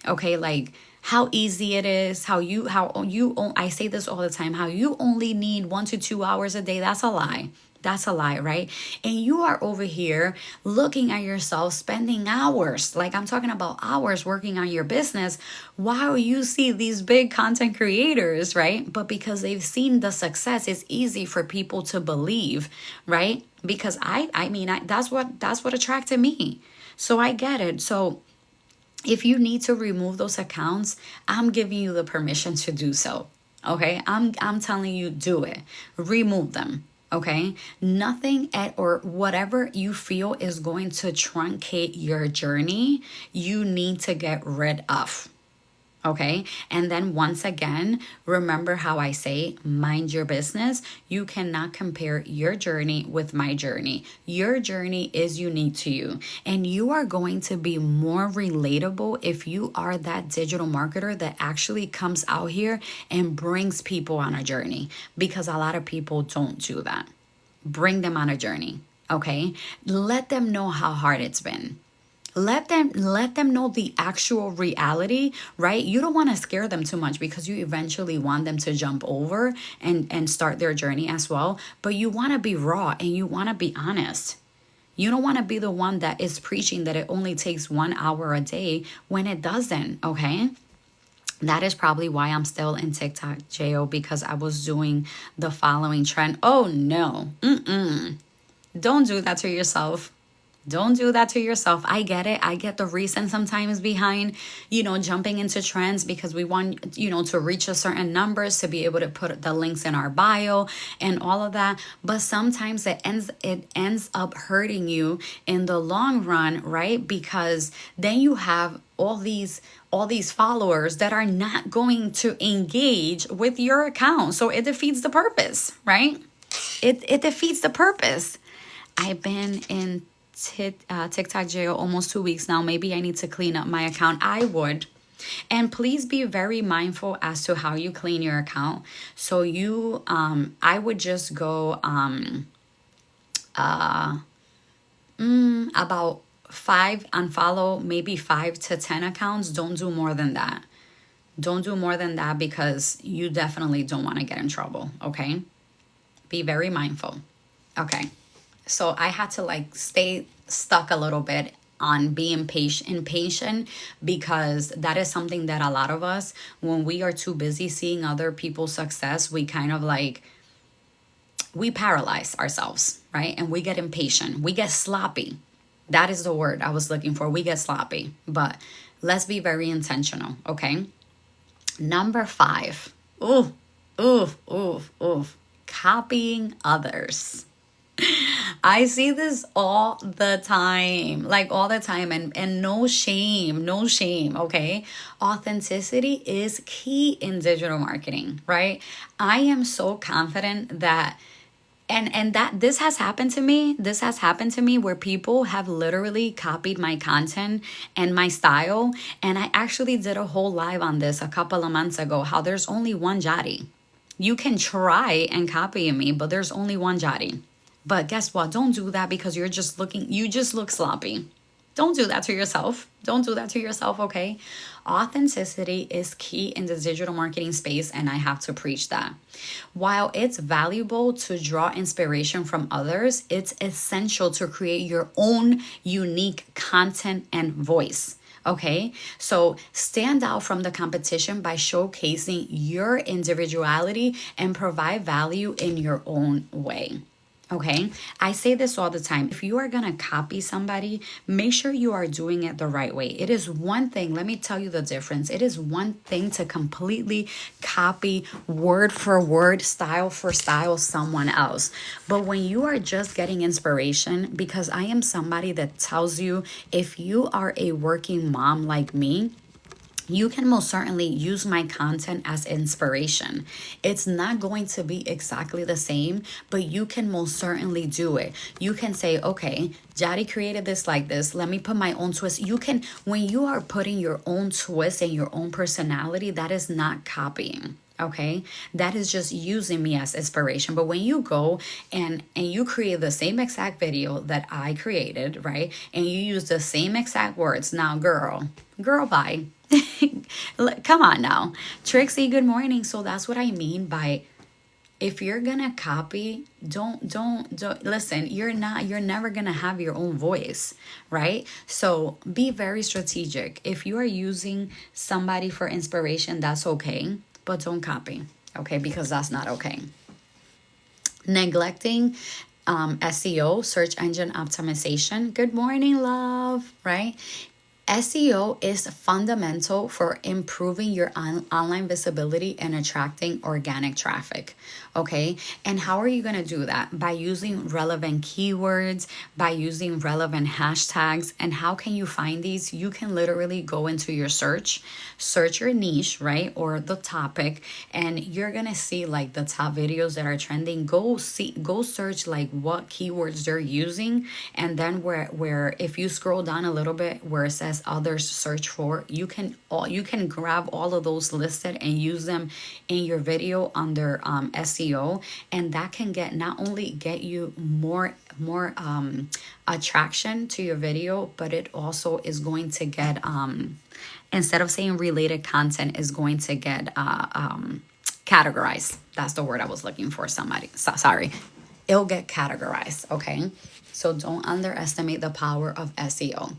Okay, like how easy it is, I say this all the time, how you only need 1 to 2 hours a day. That's a lie. That's a lie, right? And you are over here looking at yourself, spending hours, like I'm talking about hours working on your business while you see these big content creators, right? But because they've seen the success, it's easy for people to believe, right? Because that's what attracted me. So I get it. So if you need to remove those accounts, I'm giving you the permission to do so. Okay? I'm telling you, do it. Remove them. Okay, nothing or whatever you feel is going to truncate your journey, you need to get rid of. Okay, and then once again, remember how I say, mind your business. You cannot compare your journey with my journey. Your journey is unique to you, and you are going to be more relatable if you are that digital marketer that actually comes out here and brings people on a journey, because a lot of people don't do that. Bring them on a journey. Okay, let them know how hard it's been. Let them know the actual reality, right? You don't want to scare them too much because you eventually want them to jump over and start their journey as well, but you want to be raw and you want to be honest. You don't want to be the one that is preaching that it only takes 1 hour a day when it doesn't, okay? That is probably why I'm still in TikTok jail, because I was doing the following trend. Oh no. Don't do that to yourself. Don't do that to yourself. I get it. I get the reason sometimes behind, jumping into trends, because we want, to reach a certain numbers to be able to put the links in our bio and all of that. But sometimes it ends up hurting you in the long run, right? Because then you have all these followers that are not going to engage with your account. So it defeats the purpose, right? It defeats the purpose. I've been in TikTok jail almost 2 weeks now. Maybe I need to clean up my account. I would. And please be very mindful as to how you clean your account. So I would just go about 5, unfollow maybe 5 to 10 accounts. Don't do more than that. Don't do more than that, because you definitely don't want to get in trouble, okay? Be very mindful. Okay. So I had to stay stuck a little bit on being impatient, because that is something that a lot of us, when we are too busy seeing other people's success, we kind of we paralyze ourselves, right? And we get impatient. We get sloppy. That is the word I was looking for. We get sloppy. But let's be very intentional, okay? Number 5. Ooh, ooh, ooh, ooh. Copying others. I see this all the time, all the time, and no shame, okay? Authenticity is key in digital marketing, right? I am so confident that and that this has happened to me. This has happened to me where people have literally copied my content and my style. And I actually did a whole live on this a couple of months ago, how there's only one Jotty. You can try and copy me, but there's only one Jotty. But guess what? Don't do that, because you just look sloppy. Don't do that to yourself. Don't do that to yourself, okay? Authenticity is key in the digital marketing space, and I have to preach that. While it's valuable to draw inspiration from others, it's essential to create your own unique content and voice. Okay, so stand out from the competition by showcasing your individuality and provide value in your own way. Okay, I say this all the time. If you are going to copy somebody, make sure you are doing it the right way. It is one thing, let me tell you the difference. It is one thing to completely copy word for word, style for style, someone else. But when you are just getting inspiration, because I am somebody that tells you, if you are a working mom like me, you can most certainly use my content as inspiration. It's not going to be exactly the same, but you can most certainly do it. You can say, okay, Jotty created this like this. Let me put my own twist. You can, when you are putting your own twist and your own personality, that is not copying. Okay, that is just using me as inspiration. But when you go and you create the same exact video that I created, right, and you use the same exact words, now girl, bye. Come on now. Trixie, good morning. So that's what I mean by, if you're gonna copy, don't listen. You're never gonna have your own voice, right? So be very strategic. If you are using somebody for inspiration, that's okay, but don't copy, okay? Because that's not okay. Neglecting SEO, search engine optimization. Good morning, love, right? SEO is fundamental for improving your online visibility and attracting organic traffic, okay? And how are you going to do that? By using relevant keywords, by using relevant hashtags. And how can you find these? You can literally go into your search your niche, right? Or the topic, and you're going to see the top videos that are trending. Go search what keywords they're using. And then where if you scroll down a little bit where it says as others search for. You can grab all of those listed and use them in your video under SEO, and that can get not only get you more attraction to your video, but it also is going to get instead of saying related content, is going to get categorized. That's the word I was looking for. Sorry. It'll get categorized, okay? So don't underestimate the power of SEO.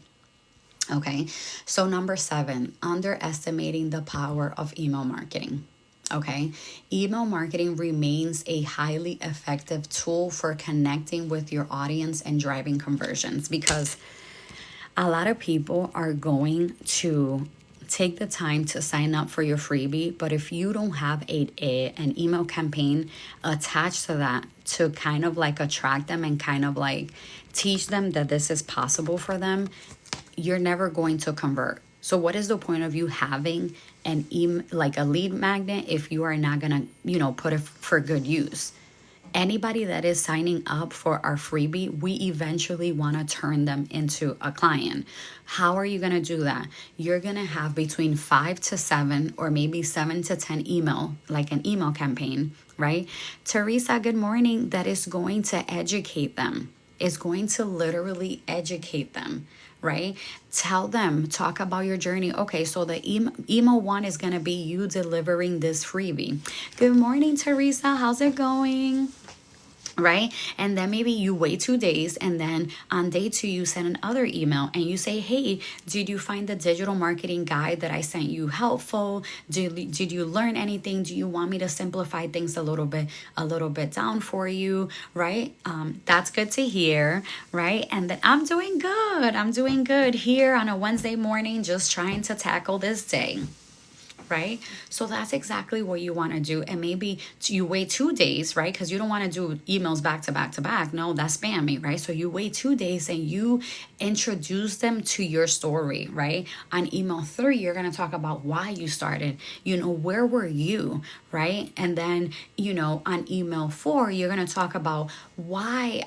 Okay, so number 7, underestimating the power of email marketing. Okay, email marketing remains a highly effective tool for connecting with your audience and driving conversions, because a lot of people are going to take the time to sign up for your freebie, but if you don't have an email campaign attached to that to kind of like attract them and kind of like teach them that this is possible for them, you're never going to convert. So what is the point of you having like a lead magnet if you are not gonna, put it for good use? Anybody that is signing up for our freebie, we eventually want to turn them into a client. How are you going to do that? You're going to have between 5 to 7 or maybe 7 to 10 email, like an email campaign, right? Teresa, good morning. That is going to educate them. Is going to literally educate them, right? Tell them, talk about your journey. Okay, so the email one is going to be you delivering this freebie. Good morning, Teresa. How's it going? Right? And then maybe you wait 2 days, and then on day 2 you send another email and you say, hey, did you find the digital marketing guide that I sent you helpful? Did you learn anything? Do you want me to simplify things a little bit down for you? Right? That's good to hear, right? And then I'm doing good here on a Wednesday morning, just trying to tackle this day. Right? So that's exactly what you want to do. And maybe you wait 2 days, right? Because you don't want to do emails back to back to back. No, that's spammy, right? So you wait 2 days and you introduce them to your story, right? On email 3, you're going to talk about why you started, where were you, right? And then, on email 4, you're going to talk about why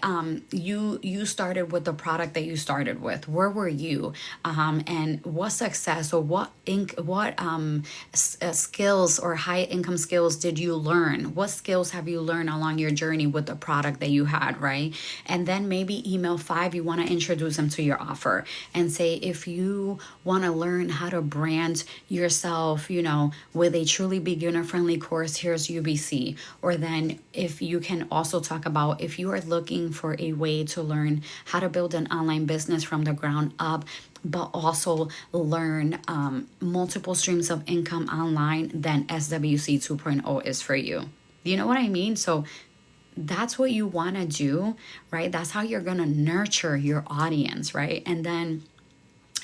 you started with the product that you started with. Where were you? And what success or what skills or high income skills did you learn? What skills have you learned along your journey with the product that you had, right? And then maybe email 5, you want to introduce them to your offer and say, if you want to learn how to brand yourself, with a truly beginner friendly course, here's UBC. Or then if you can also talk about if you are looking for a way to learn how to build an online business from the ground up, but also learn multiple streams of income online, then SWC 2.0 is for you. You know what I mean? So that's what you want to do, right? That's how you're going to nurture your audience, right? And then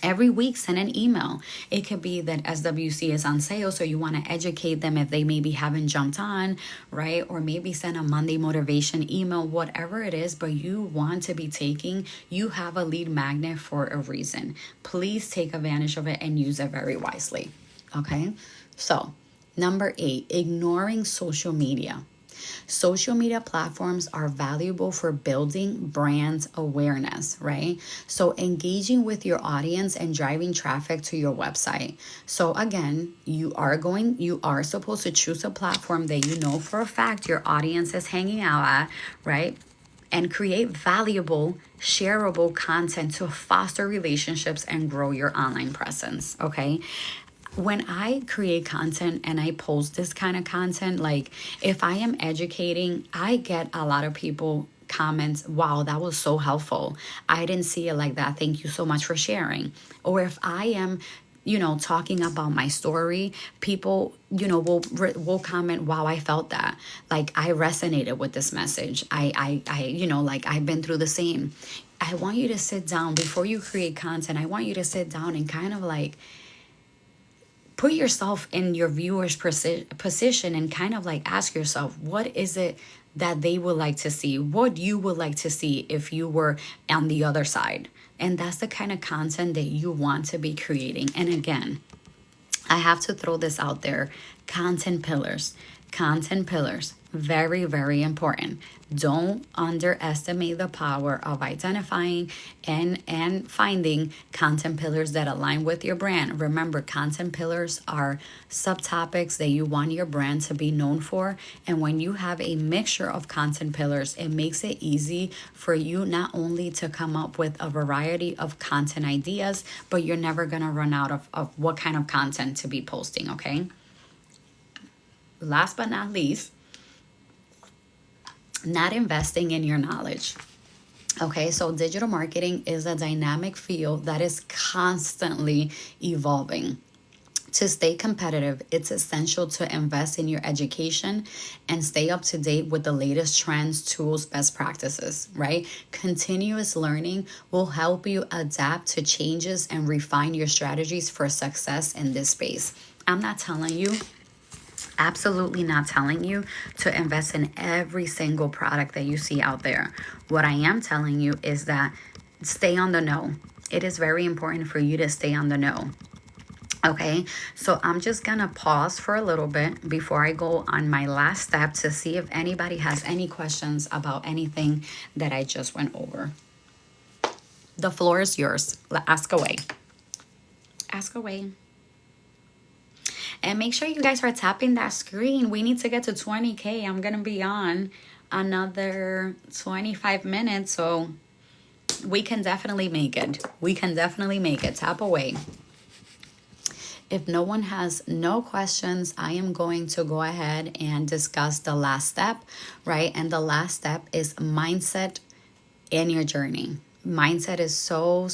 every week, send an email. It could be that SWC is on sale, so you want to educate them if they maybe haven't jumped on, right? Or maybe send a Monday motivation email, whatever it is, but you want to be you have a lead magnet for a reason. Please take advantage of it and use it very wisely, okay? So, number 8, ignoring social media. Social media platforms are valuable for building brand awareness, right? So engaging with your audience and driving traffic to your website. So again, you are supposed to choose a platform that you know for a fact your audience is hanging out at, right? And create valuable, shareable content to foster relationships and grow your online presence, okay? When I create content and I post this kind of content, like if I am educating, I get a lot of people comments, wow, that was so helpful. I didn't see it like that. Thank you so much for sharing. Or if I am talking about my story, people, will comment, wow, I felt that. Like I resonated with this message. I like I've been through the same. I want you to sit down before you create content. I want you to sit down and kind of like put yourself in your viewer's position and kind of like ask yourself, what is it that they would like to see? What you would like to see if you were on the other side? And that's the kind of content that you want to be creating. And again, I have to throw this out there. Content pillars. Very, very important. Don't underestimate the power of identifying and finding content pillars that align with your brand. Remember, content pillars are subtopics that you want your brand to be known for. And when you have a mixture of content pillars, it makes it easy for you not only to come up with a variety of content ideas, but you're never going to run out of what kind of content to be posting, okay? Last but not least, not investing in your knowledge. Okay, so digital marketing is a dynamic field that is constantly evolving. To stay competitive, it's essential to invest in your education and stay up to date with the latest trends, tools, best practices, right? Continuous learning will help you adapt to changes and refine your strategies for success in this space. I'm not telling you, absolutely not telling you to invest in every single product that you see out there. What I am telling you is that stay on the know. It is very important for you to stay on the know. Okay, so I'm just gonna pause for a little bit before I go on my last step to see if anybody has any questions about anything that I just went over. The floor is yours. Ask away. Ask away. And make sure you guys are tapping that screen. We need to get to 20K. I'm going to be on another 25 minutes. So we can definitely make it. We can definitely make it. Tap away. If no one has no questions, I am going to go ahead and discuss the last step, right? And the last step is mindset in your journey. Mindset is so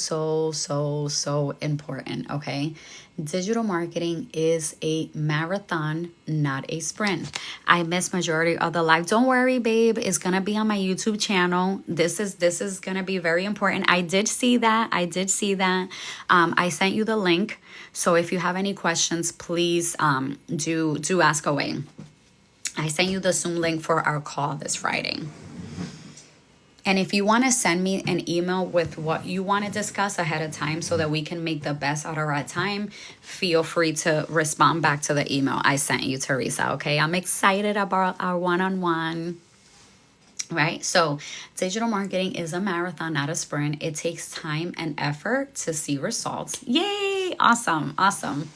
important, okay? Digital marketing is a marathon, not a sprint. I missed majority of the live. Don't worry, babe. It's gonna be on my YouTube channel. This is gonna be very important. I did see that. I sent you the link. So if you have any questions, please do ask away. I sent you the Zoom link for our call this Friday. And if you want to send me an email with what you want to discuss ahead of time so that we can make the best out of our time, feel free to respond back to the email I sent you, Teresa, okay? I'm excited about our one-on-one, right? So digital marketing is a marathon, not a sprint. It takes time and effort to see results. Yay! Awesome.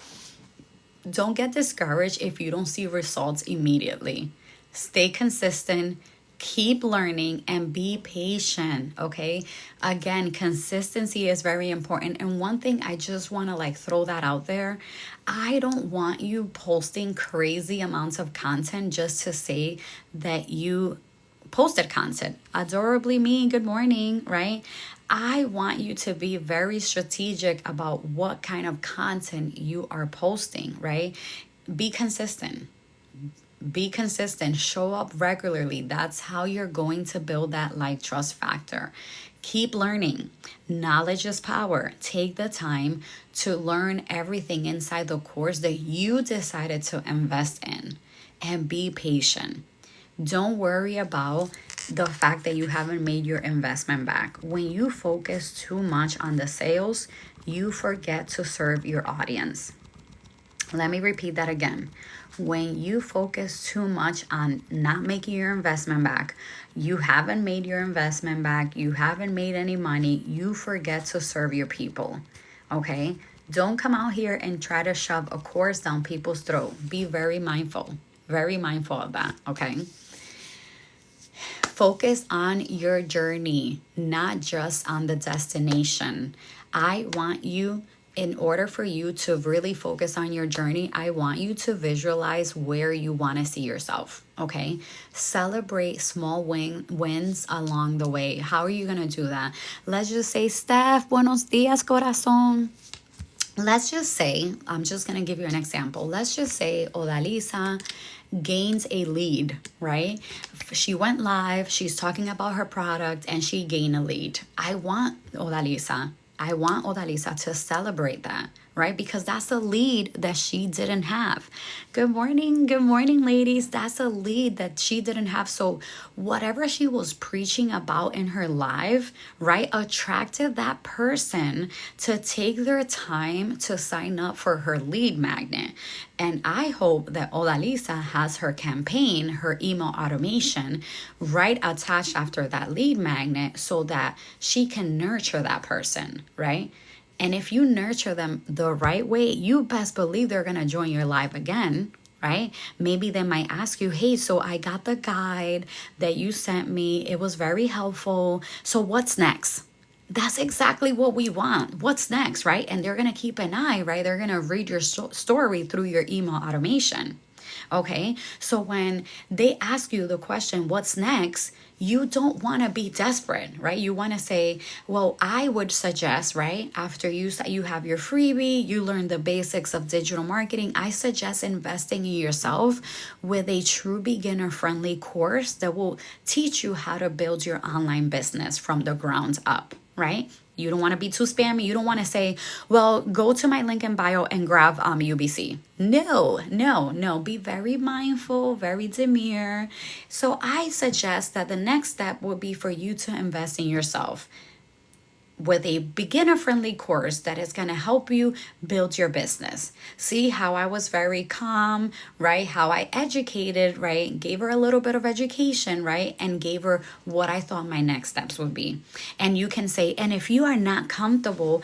Don't get discouraged if you don't see results immediately. Stay consistent. Keep learning and be patient, okay? Again, consistency is very important. And one thing I just want to throw that out there. I don't want you posting crazy amounts of content just to say that you posted content. Adorably me, good morning, right? I want you to be very strategic about what kind of content you are posting, right? Be consistent. Be consistent, show up regularly. That's how you're going to build that like trust factor. Keep learning. Knowledge is power. Take the time to learn everything inside the course that you decided to invest in, and be patient. Don't worry about the fact that you haven't made your investment back. When you focus too much on the sales, you forget to serve your audience. Let me repeat that again. When you focus too much on not making your investment back, you haven't made your investment back, you haven't made any money, you forget to serve your people, okay? Don't come out here and try to shove a course down people's throat. Be very mindful of that, okay? Focus on your journey, not just on the destination. I want you, in order for you to really focus on your journey, I want you to visualize where you want to see yourself, okay? Celebrate small wins along the way. How are you going to do that? Let's just say, Steph, buenos dias, corazón. Let's just say, I'm just going to give you an example. Let's just say Odalisa gains a lead, right? She went live, she's talking about her product, and she gained a lead. I want Odalisa to celebrate that, right? Because that's a lead that she didn't have. Good morning, ladies. That's a lead that she didn't have. So whatever she was preaching about in her life, right, attracted that person to take their time to sign up for her lead magnet. And I hope that Odalisa has her campaign, her email automation, right attached after that lead magnet so that she can nurture that person, right? And if you nurture them the right way, you best believe they're going to join your live again, right? Maybe they might ask you, hey, so I got the guide that you sent me. It was very helpful. So what's next? That's exactly what we want. What's next, right? And they're going to keep an eye, right? They're going to read your story through your email automation. Okay, so when they ask you the question, what's next? You don't want to be desperate, right? You want to say, well, I would suggest, right? After you have your freebie, you learn the basics of digital marketing. I suggest investing in yourself with a true beginner friendly course that will teach you how to build your online business from the ground up, right? You don't want to be too spammy. You don't want to say, well, go to my link in bio and grab UBC. No. Be very mindful, very demure. So I suggest that the next step would be for you to invest in yourself with a beginner friendly course that is going to help you build your business. See how I was very calm, right? How I educated, right? Gave her a little bit of education, right? And gave her what I thought my next steps would be. And you can say, and if you are not comfortable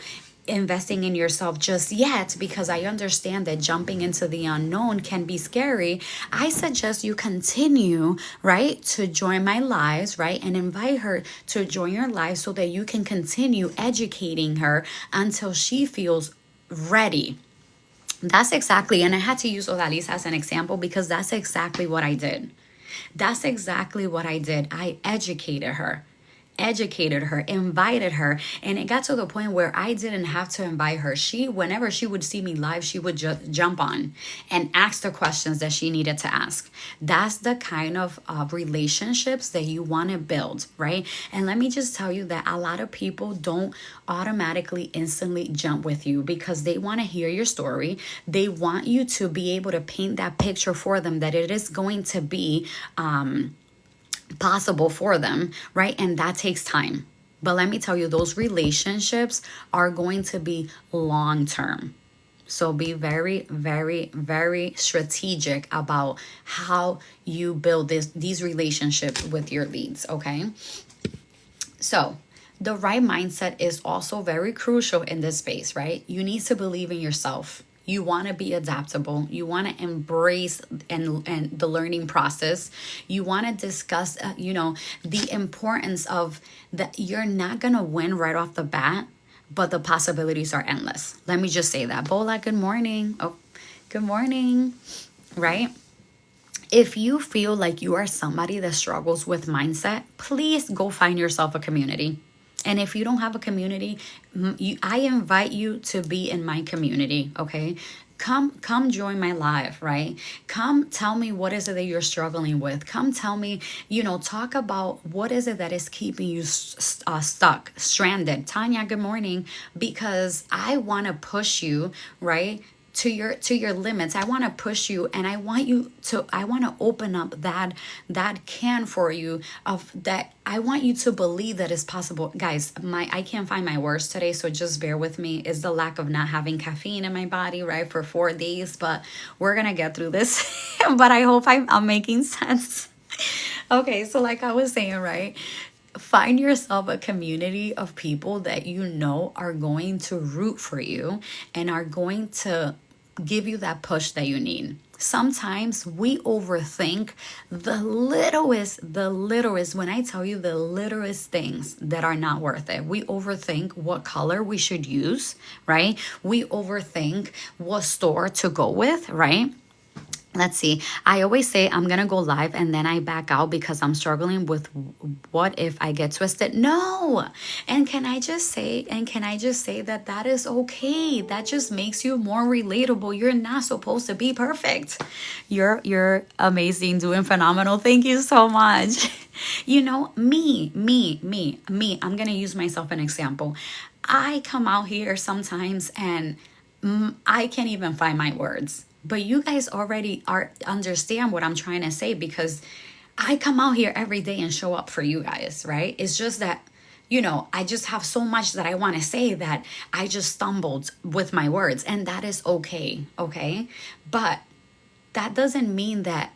investing in yourself just yet, because I understand that jumping into the unknown can be scary, I suggest you continue, right, to join my lives, right, and invite her to join your lives so that you can continue educating her until she feels ready. That's exactly, and I had to use Odalisa as an example because that's exactly what I did. That's exactly what I did. I educated her, invited her, and it got to the point where I didn't have to invite her. Whenever she would see me live, she would just jump on and ask the questions that she needed to ask. That's the kind of relationships that you want to build, right? And let me just tell you that a lot of people don't automatically instantly jump with you because they want to hear your story. They want you to be able to paint that picture for them that it is going to be possible for them, right? And that takes time. But let me tell you, those relationships are going to be long term. So be very, very, very strategic about how you build these relationships with your leads, okay? So the right mindset is also very crucial in this space, right? You need to believe in yourself. You want to be adaptable. You want to embrace and the learning process. You want to discuss, the importance of that you're not going to win right off the bat, but the possibilities are endless. Let me just say that. Bola, good morning. Oh, good morning. Right? If you feel like you are somebody that struggles with mindset, please go find yourself a community. And if you don't have a community, I invite you to be in my community, okay? Come join my live, right? Come tell me what is it that you're struggling with. Come tell me, talk about what is it that is keeping you stuck, stranded. Tanya, good morning, because I want to push you, right? To your limits. I want to push you, and I want to open up that can for you of that. I want you to believe that it's possible. Guys, I can't find my words today, so just bear with me. It's the lack of not having caffeine in my body, right, for 4 days, but we're gonna get through this. But I hope I'm making sense. Okay, so like I was saying, right, find yourself a community of people that are going to root for you and are going to give you that push that you need. Sometimes we overthink the littlest, when I tell you the littlest things that are not worth it. We overthink what color we should use, right? We overthink what store to go with, right? Let's see. I always say I'm going to go live and then I back out because I'm struggling with what if I get twisted. No. And can I just say that is okay. That just makes you more relatable. You're not supposed to be perfect. You're amazing, doing phenomenal. Thank you so much. Me. I'm going to use myself an example. I come out here sometimes and I can't even find my words. But you guys already are understand what I'm trying to say, because I come out here every day and show up for you guys, right? It's just that, I just have so much that I want to say that I just stumbled with my words, and that is okay, okay? But that doesn't mean that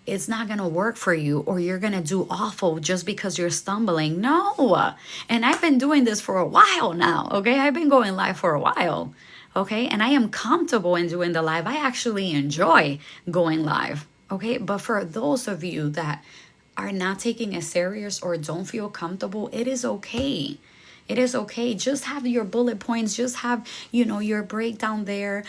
it's not going to work for you or you're going to do awful just because you're stumbling. No. And I've been doing this for a while now, okay? I've been going live for a while, okay? And I am comfortable in doing the live. I actually enjoy going live, okay? But for those of you that are not taking it serious or don't feel comfortable, it is okay. It is okay. Just have your bullet points. Just have, your breakdown there,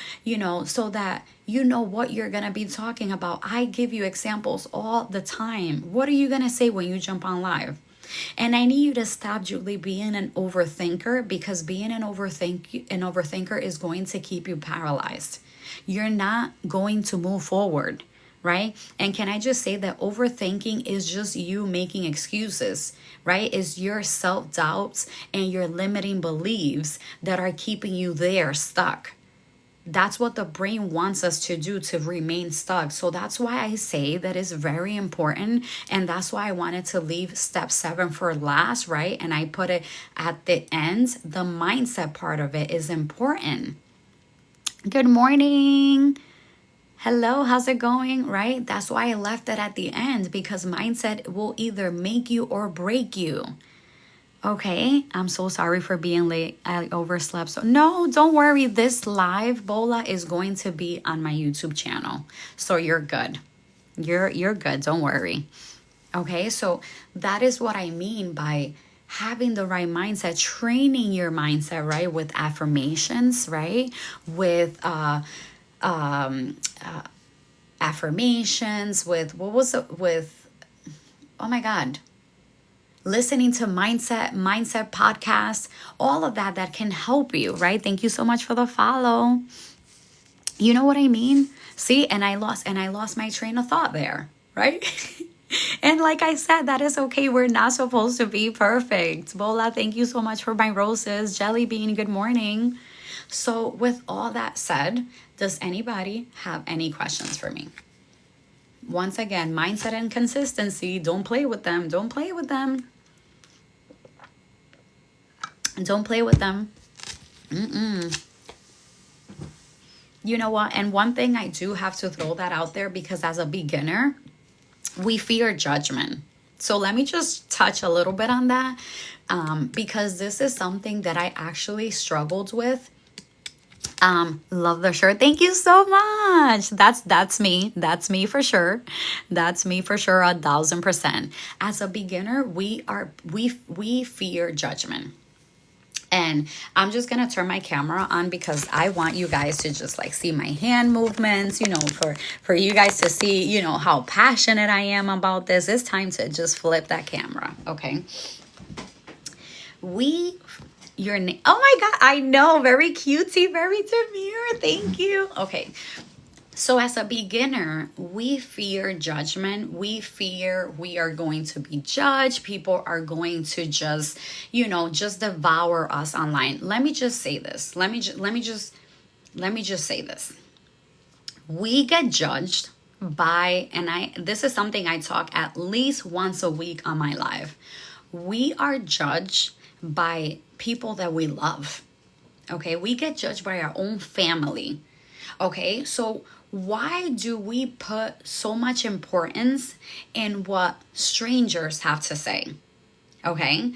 so that you know what you're going to be talking about. I give you examples all the time. What are you going to say when you jump on live? And I need you to stop, Julie, being an overthinker, because being an overthinker is going to keep you paralyzed. You're not going to move forward. Right? And can I just say that overthinking is just you making excuses, right? It's your self-doubts and your limiting beliefs that are keeping you there stuck. That's what the brain wants us to do, to remain stuck. So that's why I say that is very important. And that's why I wanted to leave step 7 for last, right? And I put it at the end. The mindset part of it is important. Good morning. Hello, how's it going? Right? That's why I left it at the end, because mindset will either make you or break you. Okay, I'm so sorry for being late. I overslept. So no, don't worry. This live Bola is going to be on my YouTube channel. So you're good. You're good. Don't worry. Okay, so that is what I mean by having the right mindset, training your mindset, right? With affirmations, right? With affirmations, with oh my god, listening to mindset podcasts, all of that can help you, right? Thank you so much for the follow. You know what I mean? See, and I lost my train of thought there, right? And like I said, that is okay. We're not supposed to be perfect. Bola, thank you so much for my roses. Jelly Bean, good morning. So with all that said, does anybody have any questions for me? Once again, mindset and consistency. Don't play with them. Don't play with them. Don't play with them. You know what? And one thing I do have to throw that out there, because as a beginner, we fear judgment. So let me just touch a little bit on that, because this is something that I actually struggled with. Love the shirt. Thank you so much. That's me. That's me for sure. That's me for sure. 1000%. As a beginner, we fear judgment. And I'm just going to turn my camera on, because I want you guys to just like see my hand movements, for you guys to see, how passionate I am about this. It's time to just flip that camera. Okay. Your name. Oh my God. I know. Very cutesy, very demure. Thank you. Okay. So as a beginner, we fear judgment. We fear we are going to be judged. People are going to just devour us online. Let me just say this. Let me just say this. We get judged by, and this is something I talk at least once a week on my live. We are judged by people that we love. Okay, we get judged by our own family. Okay, so why do we put so much importance in what strangers have to say? Okay,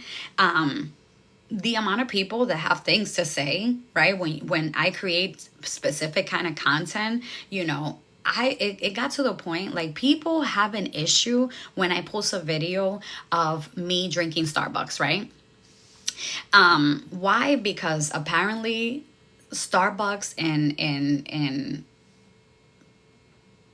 the amount of people that have things to say, right? When I create specific kind of content, it got to the point, like, people have an issue when I post a video of me drinking Starbucks, right? Why? Because apparently Starbucks in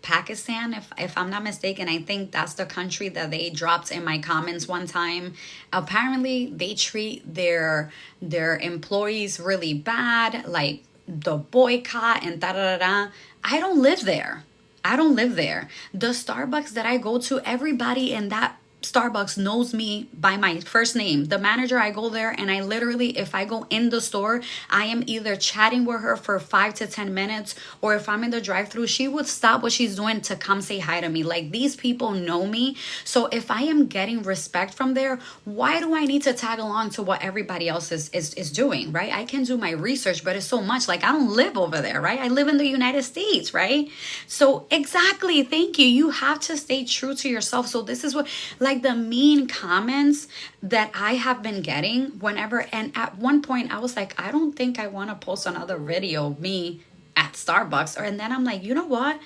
Pakistan, if I'm not mistaken, I think that's the country that they dropped in my comments one time. Apparently they treat their employees really bad, like the boycott and da-da-da-da. I don't live there. The Starbucks that I go to, everybody in that Starbucks knows me by my first name. The manager, I go there and I literally, if I go in the store, I am either chatting with her for 5 to 10 minutes, or if I'm in the drive-thru, she would stop what she's doing to come say hi to me. Like, these people know me. So if I am getting respect from there, why do I need to tag along to what everybody else is doing, right? I can do my research, but it's so much. Like, I don't live over there, right? I live in the United States, right? So exactly, thank you. You have to stay true to yourself. So this is what, like, the mean comments that I have been getting whenever, and at one point I was like, I don't think I want to post another video of me at Starbucks. And then I'm like, you know what?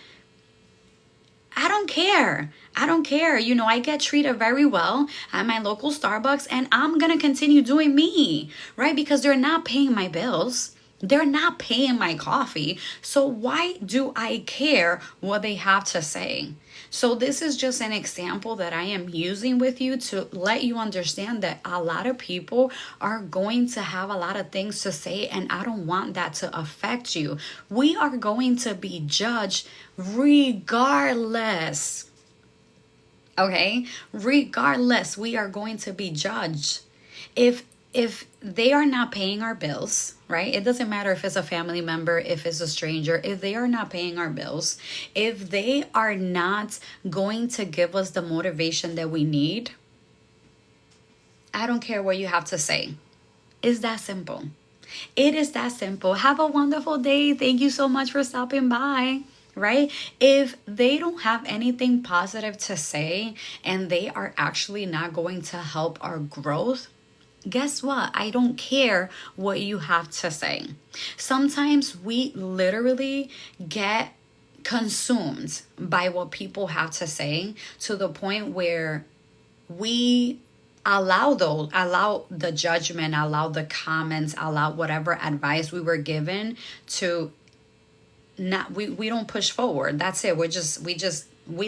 I don't care. I don't care. You know, I get treated very well at my local Starbucks, and I'm going to continue doing me, right? Because they're not paying my bills. They're not paying my coffee. So why do I care what they have to say? So this is just an example that I am using with you to let you understand that a lot of people are going to have a lot of things to say, and I don't want that to affect you. We are going to be judged regardless. Okay? Regardless, we are going to be judged. If they are not paying our bills, right? It doesn't matter if it's a family member, if it's a stranger, if they are not paying our bills, if they are not going to give us the motivation that we need, I don't care what you have to say. It's that simple. It is that simple. Have a wonderful day. Thank you so much for stopping by. Right? If they don't have anything positive to say and they are actually not going to help our growth, guess what? I don't care what you have to say. Sometimes we literally get consumed by what people have to say to the point where we allow the judgment, allow the comments, allow whatever advice we were given to not, we don't push forward. That's it. We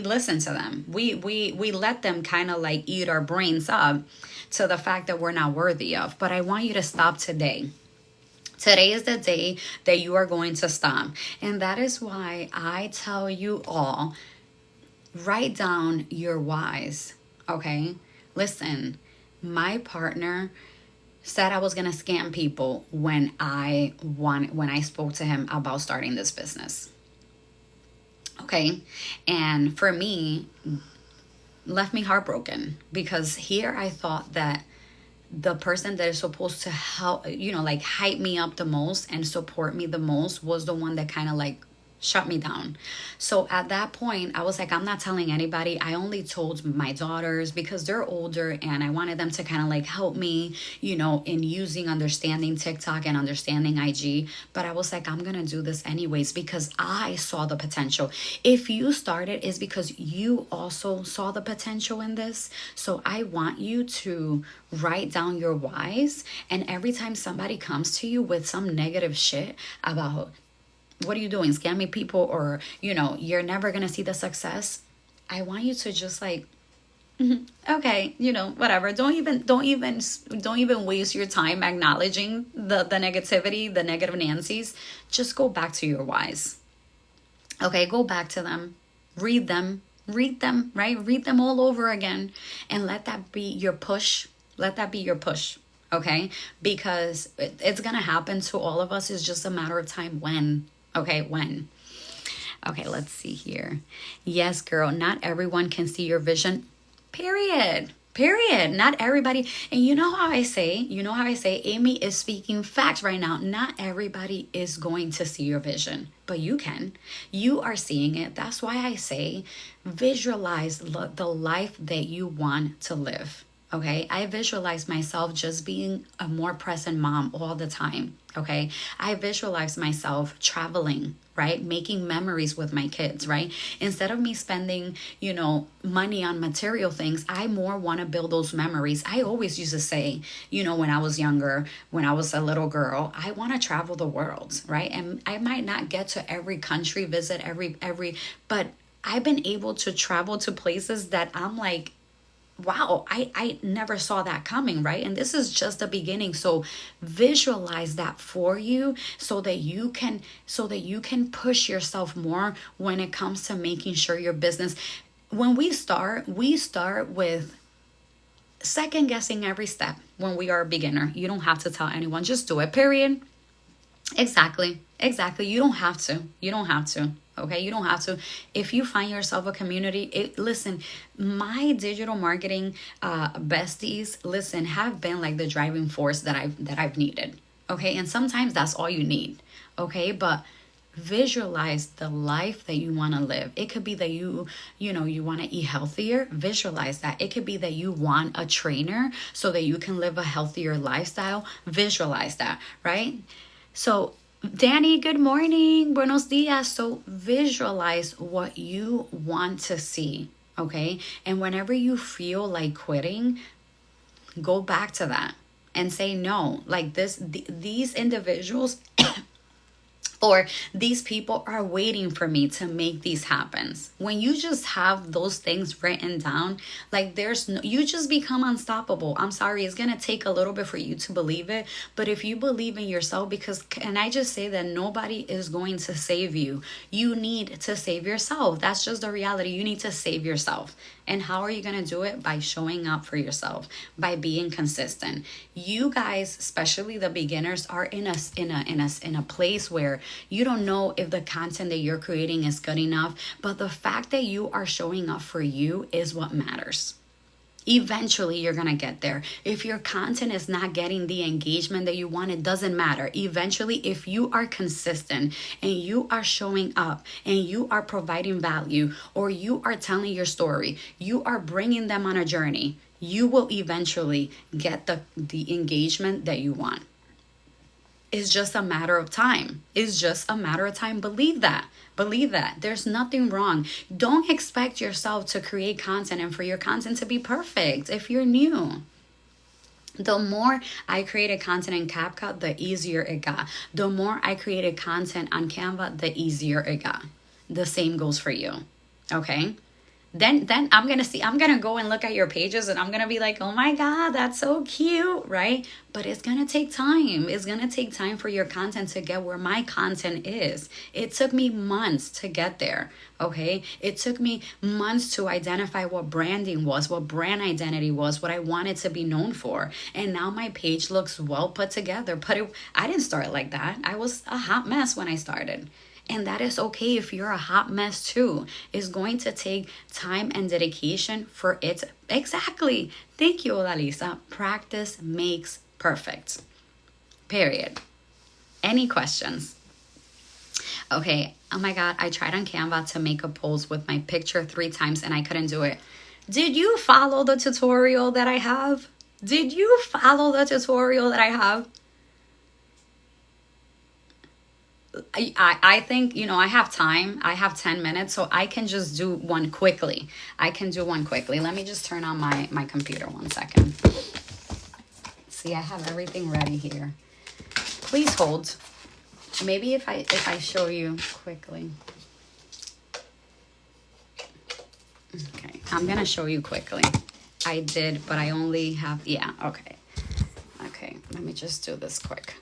listen to them. We let them kind of like eat our brains up to the fact that we're not worthy of. But I want you to stop today. Today is the day that you are going to stop. And that is why I tell you all, write down your whys. Okay? Listen, my partner said I was going to scam people when I spoke to him about starting this business. Okay? And for me, left me heartbroken, because here I thought that the person that is supposed to help, like hype me up the most and support me the most was the one that kind of like shut me down. So at that point, I was like, I'm not telling anybody. I only told my daughters because they're older and I wanted them to kind of like help me, in understanding TikTok and understanding IG. But I was like, I'm going to do this anyways because I saw the potential. If you started, it's because you also saw the potential in this. So I want you to write down your whys. And every time somebody comes to you with some negative shit about, what are you doing, scamming people, or you're never gonna see the success, I want you to just like, okay, whatever. Don't even waste your time acknowledging the negativity, the negative Nancy's. Just go back to your whys. Okay, go back to them, read them, right? Read them all over again, and let that be your push. Okay, because it's gonna happen to all of us. It's just a matter of time when. Okay, when? Okay, let's see here. Yes, girl, not everyone can see your vision. Period. Not everybody. And you know how I say, Amy is speaking facts right now. Not everybody is going to see your vision, but you can. You are seeing it. That's why I say visualize the life that you want to live. Okay, I visualize myself just being a more present mom all the time. Okay, I visualize myself traveling, right? Making memories with my kids, right? Instead of me spending, money on material things, I more want to build those memories. I always used to say, when I was younger, when I was a little girl, I want to travel the world, right? And I might not get to every country, visit every, but I've been able to travel to places that I'm like, wow, I never saw that coming, right? And this is just the beginning. So visualize that for you so that you can push yourself more when it comes to making sure your business, when we start with second guessing every step when we are a beginner. You don't have to tell anyone, just do it, period. Exactly. You don't have to. Okay, you don't have to. If you find yourself a community, listen, my digital marketing besties, listen, have been like the driving force that I've needed. Okay, and sometimes that's all you need. Okay, but visualize the life that you want to live. It could be that you want to eat healthier. Visualize that. It could be that you want a trainer so that you can live a healthier lifestyle. Visualize that, right? So Danny, good morning. Buenos dias. So visualize what you want to see, okay? And whenever you feel like quitting, go back to that and say no. Like these individuals or these people are waiting for me to make these happen. When you just have those things written down, like you just become unstoppable. I'm sorry, it's gonna take a little bit for you to believe it, but if you believe in yourself, because can I just say that nobody is going to save you. You need to save yourself. That's just the reality. You need to save yourself. And how are you going to do it? By showing up for yourself, by being consistent. You guys, especially the beginners, are in a place where you don't know if the content that you're creating is good enough, but the fact that you are showing up for you is what matters. Eventually, you're going to get there. If your content is not getting the engagement that you want, it doesn't matter. Eventually, if you are consistent and you are showing up and you are providing value, or you are telling your story, you are bringing them on a journey, you will eventually get the engagement that you want. It's just a matter of time. Believe that. There's nothing wrong. Don't expect yourself to create content and for your content to be perfect if you're new. The more I created content in CapCut, the easier it got. The more I created content on Canva, the easier it got. The same goes for you. Okay? Then I'm going to go and look at your pages and I'm going to be like, oh my God, that's so cute, right? But it's going to take time. It's going to take time for your content to get where my content is. It took me months to get there, okay? It took me months to identify what branding was, what brand identity was, what I wanted to be known for. And now my page looks well put together. But I didn't start like that. I was a hot mess when I started. And that is okay if you're a hot mess too. It's going to take time and dedication for it. Exactly. Thank you, Odalisa. Practice makes perfect. Period. Any questions? Okay. Oh my God. I tried on Canva to make a post with my picture 3 times and I couldn't do it. Did you follow the tutorial that I have? I think, I have time. I have 10 minutes, so I can just do one quickly. Let me just turn on my computer 1 second. See, I have everything ready here. Please hold. Maybe if I show you quickly. Okay, I'm going to show you quickly. I did, but I only have, okay. Okay, let me just do this quick.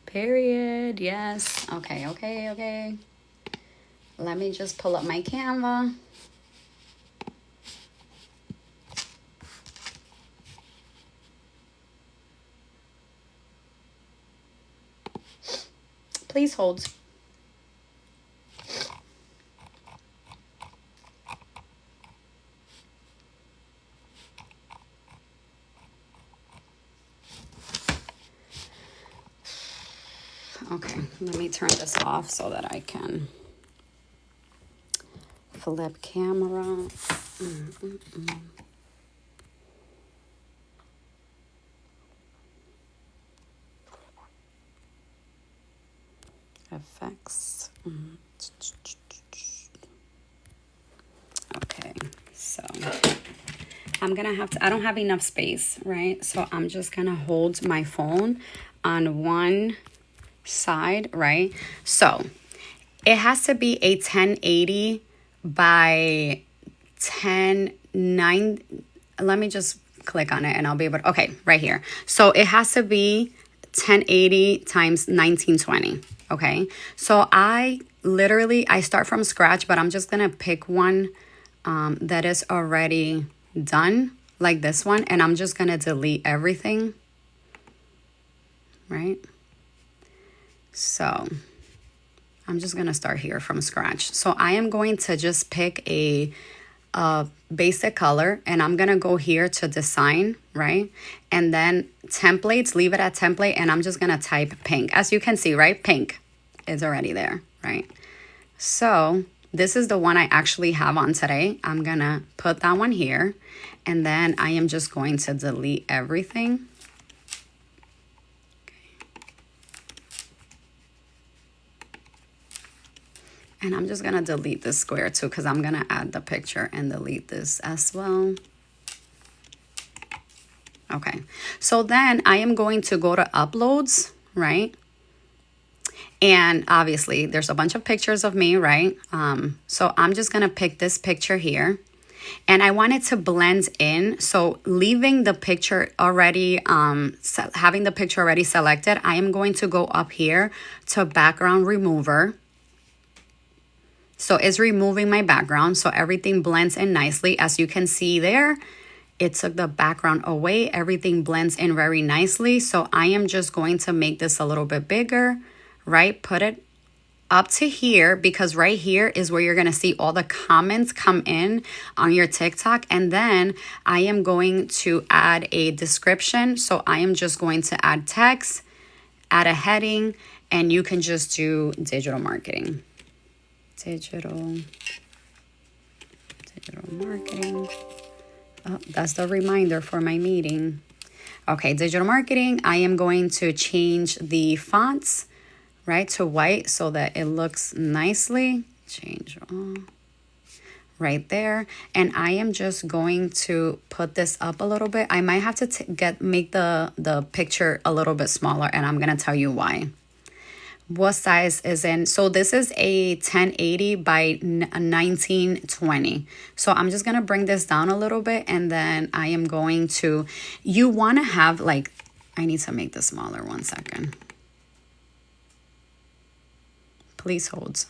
Period. Yes. Okay. Let me just pull up my Canva. Please hold. Okay, let me turn this off so that I can flip camera. Effects. Okay, so I'm gonna have to, I don't have enough space, right? So I'm just gonna hold my phone on one side, right? So it has to be a 1080 by 1090. Let me just click on it and I'll be able to, okay, right here. So it has to be 1080 times 1920. Okay, so I start from scratch, but I'm just gonna pick one that is already done, like this one, and I'm just gonna delete everything, right? So I'm just gonna start here from scratch. So I am going to just pick a basic color, and I'm gonna go here to design, right? And then templates, leave it at template, and I'm just gonna type pink. As you can see, right, pink is already there, right? So this is the one I actually have on today. I'm gonna put that one here, and then I am just going to delete everything. And I'm just gonna delete this square too, because I'm gonna add the picture and delete this as well. Okay, so then I am going to go to uploads, right? And obviously there's a bunch of pictures of me, right? So I'm just gonna pick this picture here, and I want it to blend in. So leaving the picture already, having the picture already selected, I am going to go up here to background remover. So it's removing my background, so everything blends in nicely. As you can see there, it took the background away. Everything blends in very nicely. So I am just going to make this a little bit bigger, right? Put it up to here, because right here is where you're gonna see all the comments come in on your TikTok. And then I am going to add a description. So I am just going to add text, add a heading, and you can just do digital marketing. Digital marketing. Oh, that's the reminder for my meeting. Okay, digital marketing. I am going to change the fonts, right, to white so that it looks nicely. Change all right there. And I am just going to put this up a little bit. I might have to make the picture a little bit smaller, and I'm gonna tell you why. What size is in? So this is a 1080 by 1920. So I'm just gonna bring this down a little bit, and then I am going to, you wanna have like, I need to make this smaller, 1 second. Please hold.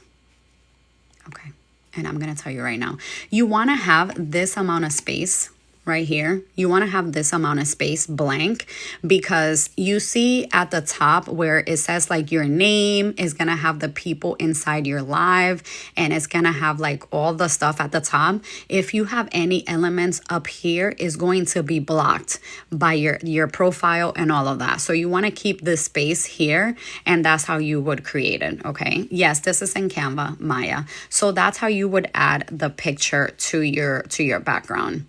Okay, and I'm gonna tell you right now, you wanna have this amount of space right here. You want to have this amount of space blank, because you see at the top where it says like your name is going to have the people inside your live, and it's going to have like all the stuff at the top. If you have any elements up here, is going to be blocked by your profile and all of that. So you want to keep this space here, and that's how you would create it. Okay. Yes, this is in Canva, Maya. So that's how you would add the picture to your background.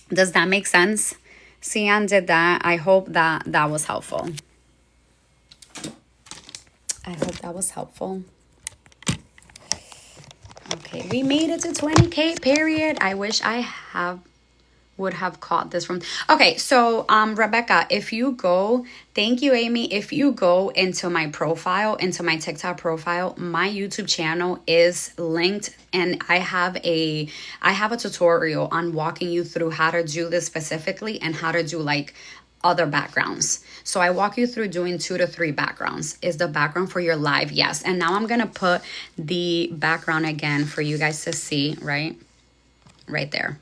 Does that make sense? Cian did that. I hope that was helpful. I hope that was helpful. Okay, we made it to 20K, period. I wish I would have caught this from. Okay, so Rebecca, if you go, thank you, Amy. If you go into my profile, into my TikTok profile, my YouTube channel is linked, and I have a tutorial on walking you through how to do this specifically, and how to do like other backgrounds. So I walk you through doing 2 to 3 backgrounds. Is the background for your live? Yes. And now I'm gonna put the background again for you guys to see, right there.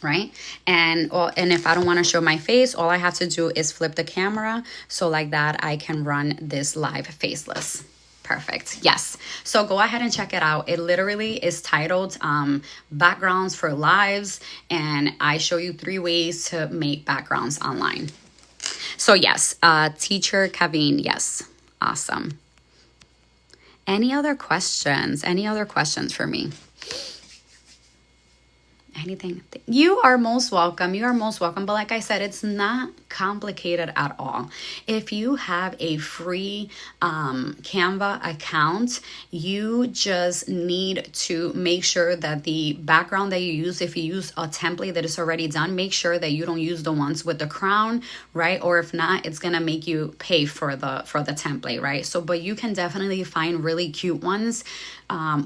Right? And if I don't want to show my face, all I have to do is flip the camera, so like that I can run this live faceless. Perfect. Yes. So go ahead and check it out. It literally is titled backgrounds for lives, and I show you 3 ways to make backgrounds online. So yes, teacher Kaveen, yes. Awesome. Any other questions? Any other questions for me? Anything? You are most welcome. You are most welcome. But like I said, it's not complicated at all. If you have a free Canva account, you just need to make sure that the background that you use, if you use a template that is already done, make sure that you don't use the ones with the crown, right? Or if not, it's gonna make you pay for the template, right? So, but you can definitely find really cute ones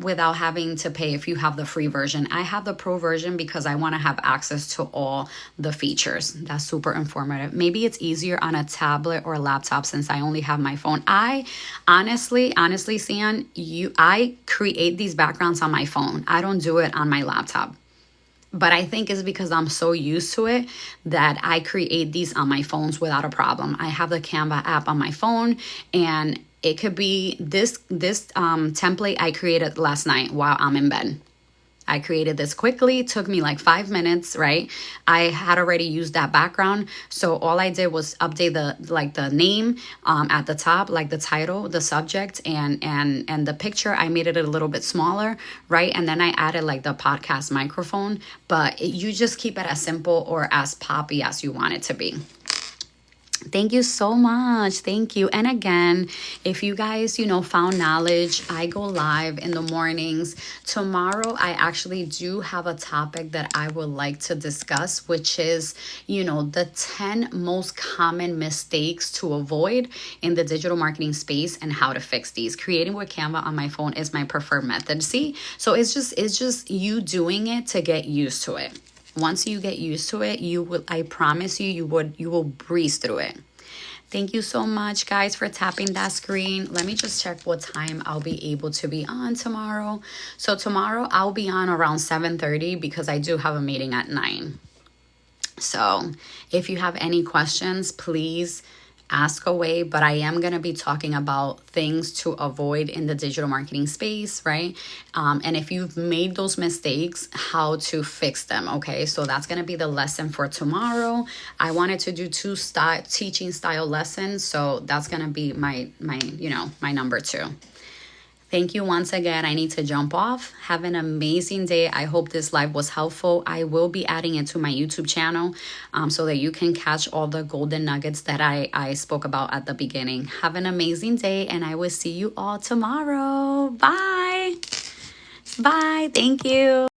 without having to pay if you have the free version. I have the pro version because because I want to have access to all the features. That's super informative. Maybe it's easier on a tablet or a laptop since I only have my phone. I honestly, Sian, I create these backgrounds on my phone. I don't do it on my laptop. But I think it's because I'm so used to it that I create these on my phones without a problem. I have the Canva app on my phone, and it could be this template I created last night while I'm in bed. I created this quickly. It took me like 5 minutes, right? I had already used that background. So all I did was update the name at the top, like the title, the subject, and the picture. I made it a little bit smaller, right? And then I added like the podcast microphone. But you just keep it as simple or as poppy as you want it to be. Thank you so much. Thank you. And again, if you guys, found knowledge, I go live in the mornings. Tomorrow, I actually do have a topic that I would like to discuss, which is, the 10 most common mistakes to avoid in the digital marketing space and how to fix these. Creating with Canva on my phone is my preferred method. See? So it's just you doing it to get used to it. Once you get used to it, I promise you will breeze through it. Thank you so much, guys, for tapping that screen. Let me just check what time I'll be able to be on tomorrow. So tomorrow I'll be on around 7:30 because I do have a meeting at 9. So if you have any questions, please ask away, but I am going to be talking about things to avoid in the digital marketing space, right? And if you've made those mistakes, how to fix them, okay? So that's going to be the lesson for tomorrow. I wanted to do 2 teaching style lessons, so that's going to be my number 2. Thank you once again. I need to jump off. Have an amazing day. I hope this live was helpful. I will be adding it to my YouTube channel so that you can catch all the golden nuggets that I spoke about at the beginning. Have an amazing day, and I will see you all tomorrow. Bye. Bye. Thank you.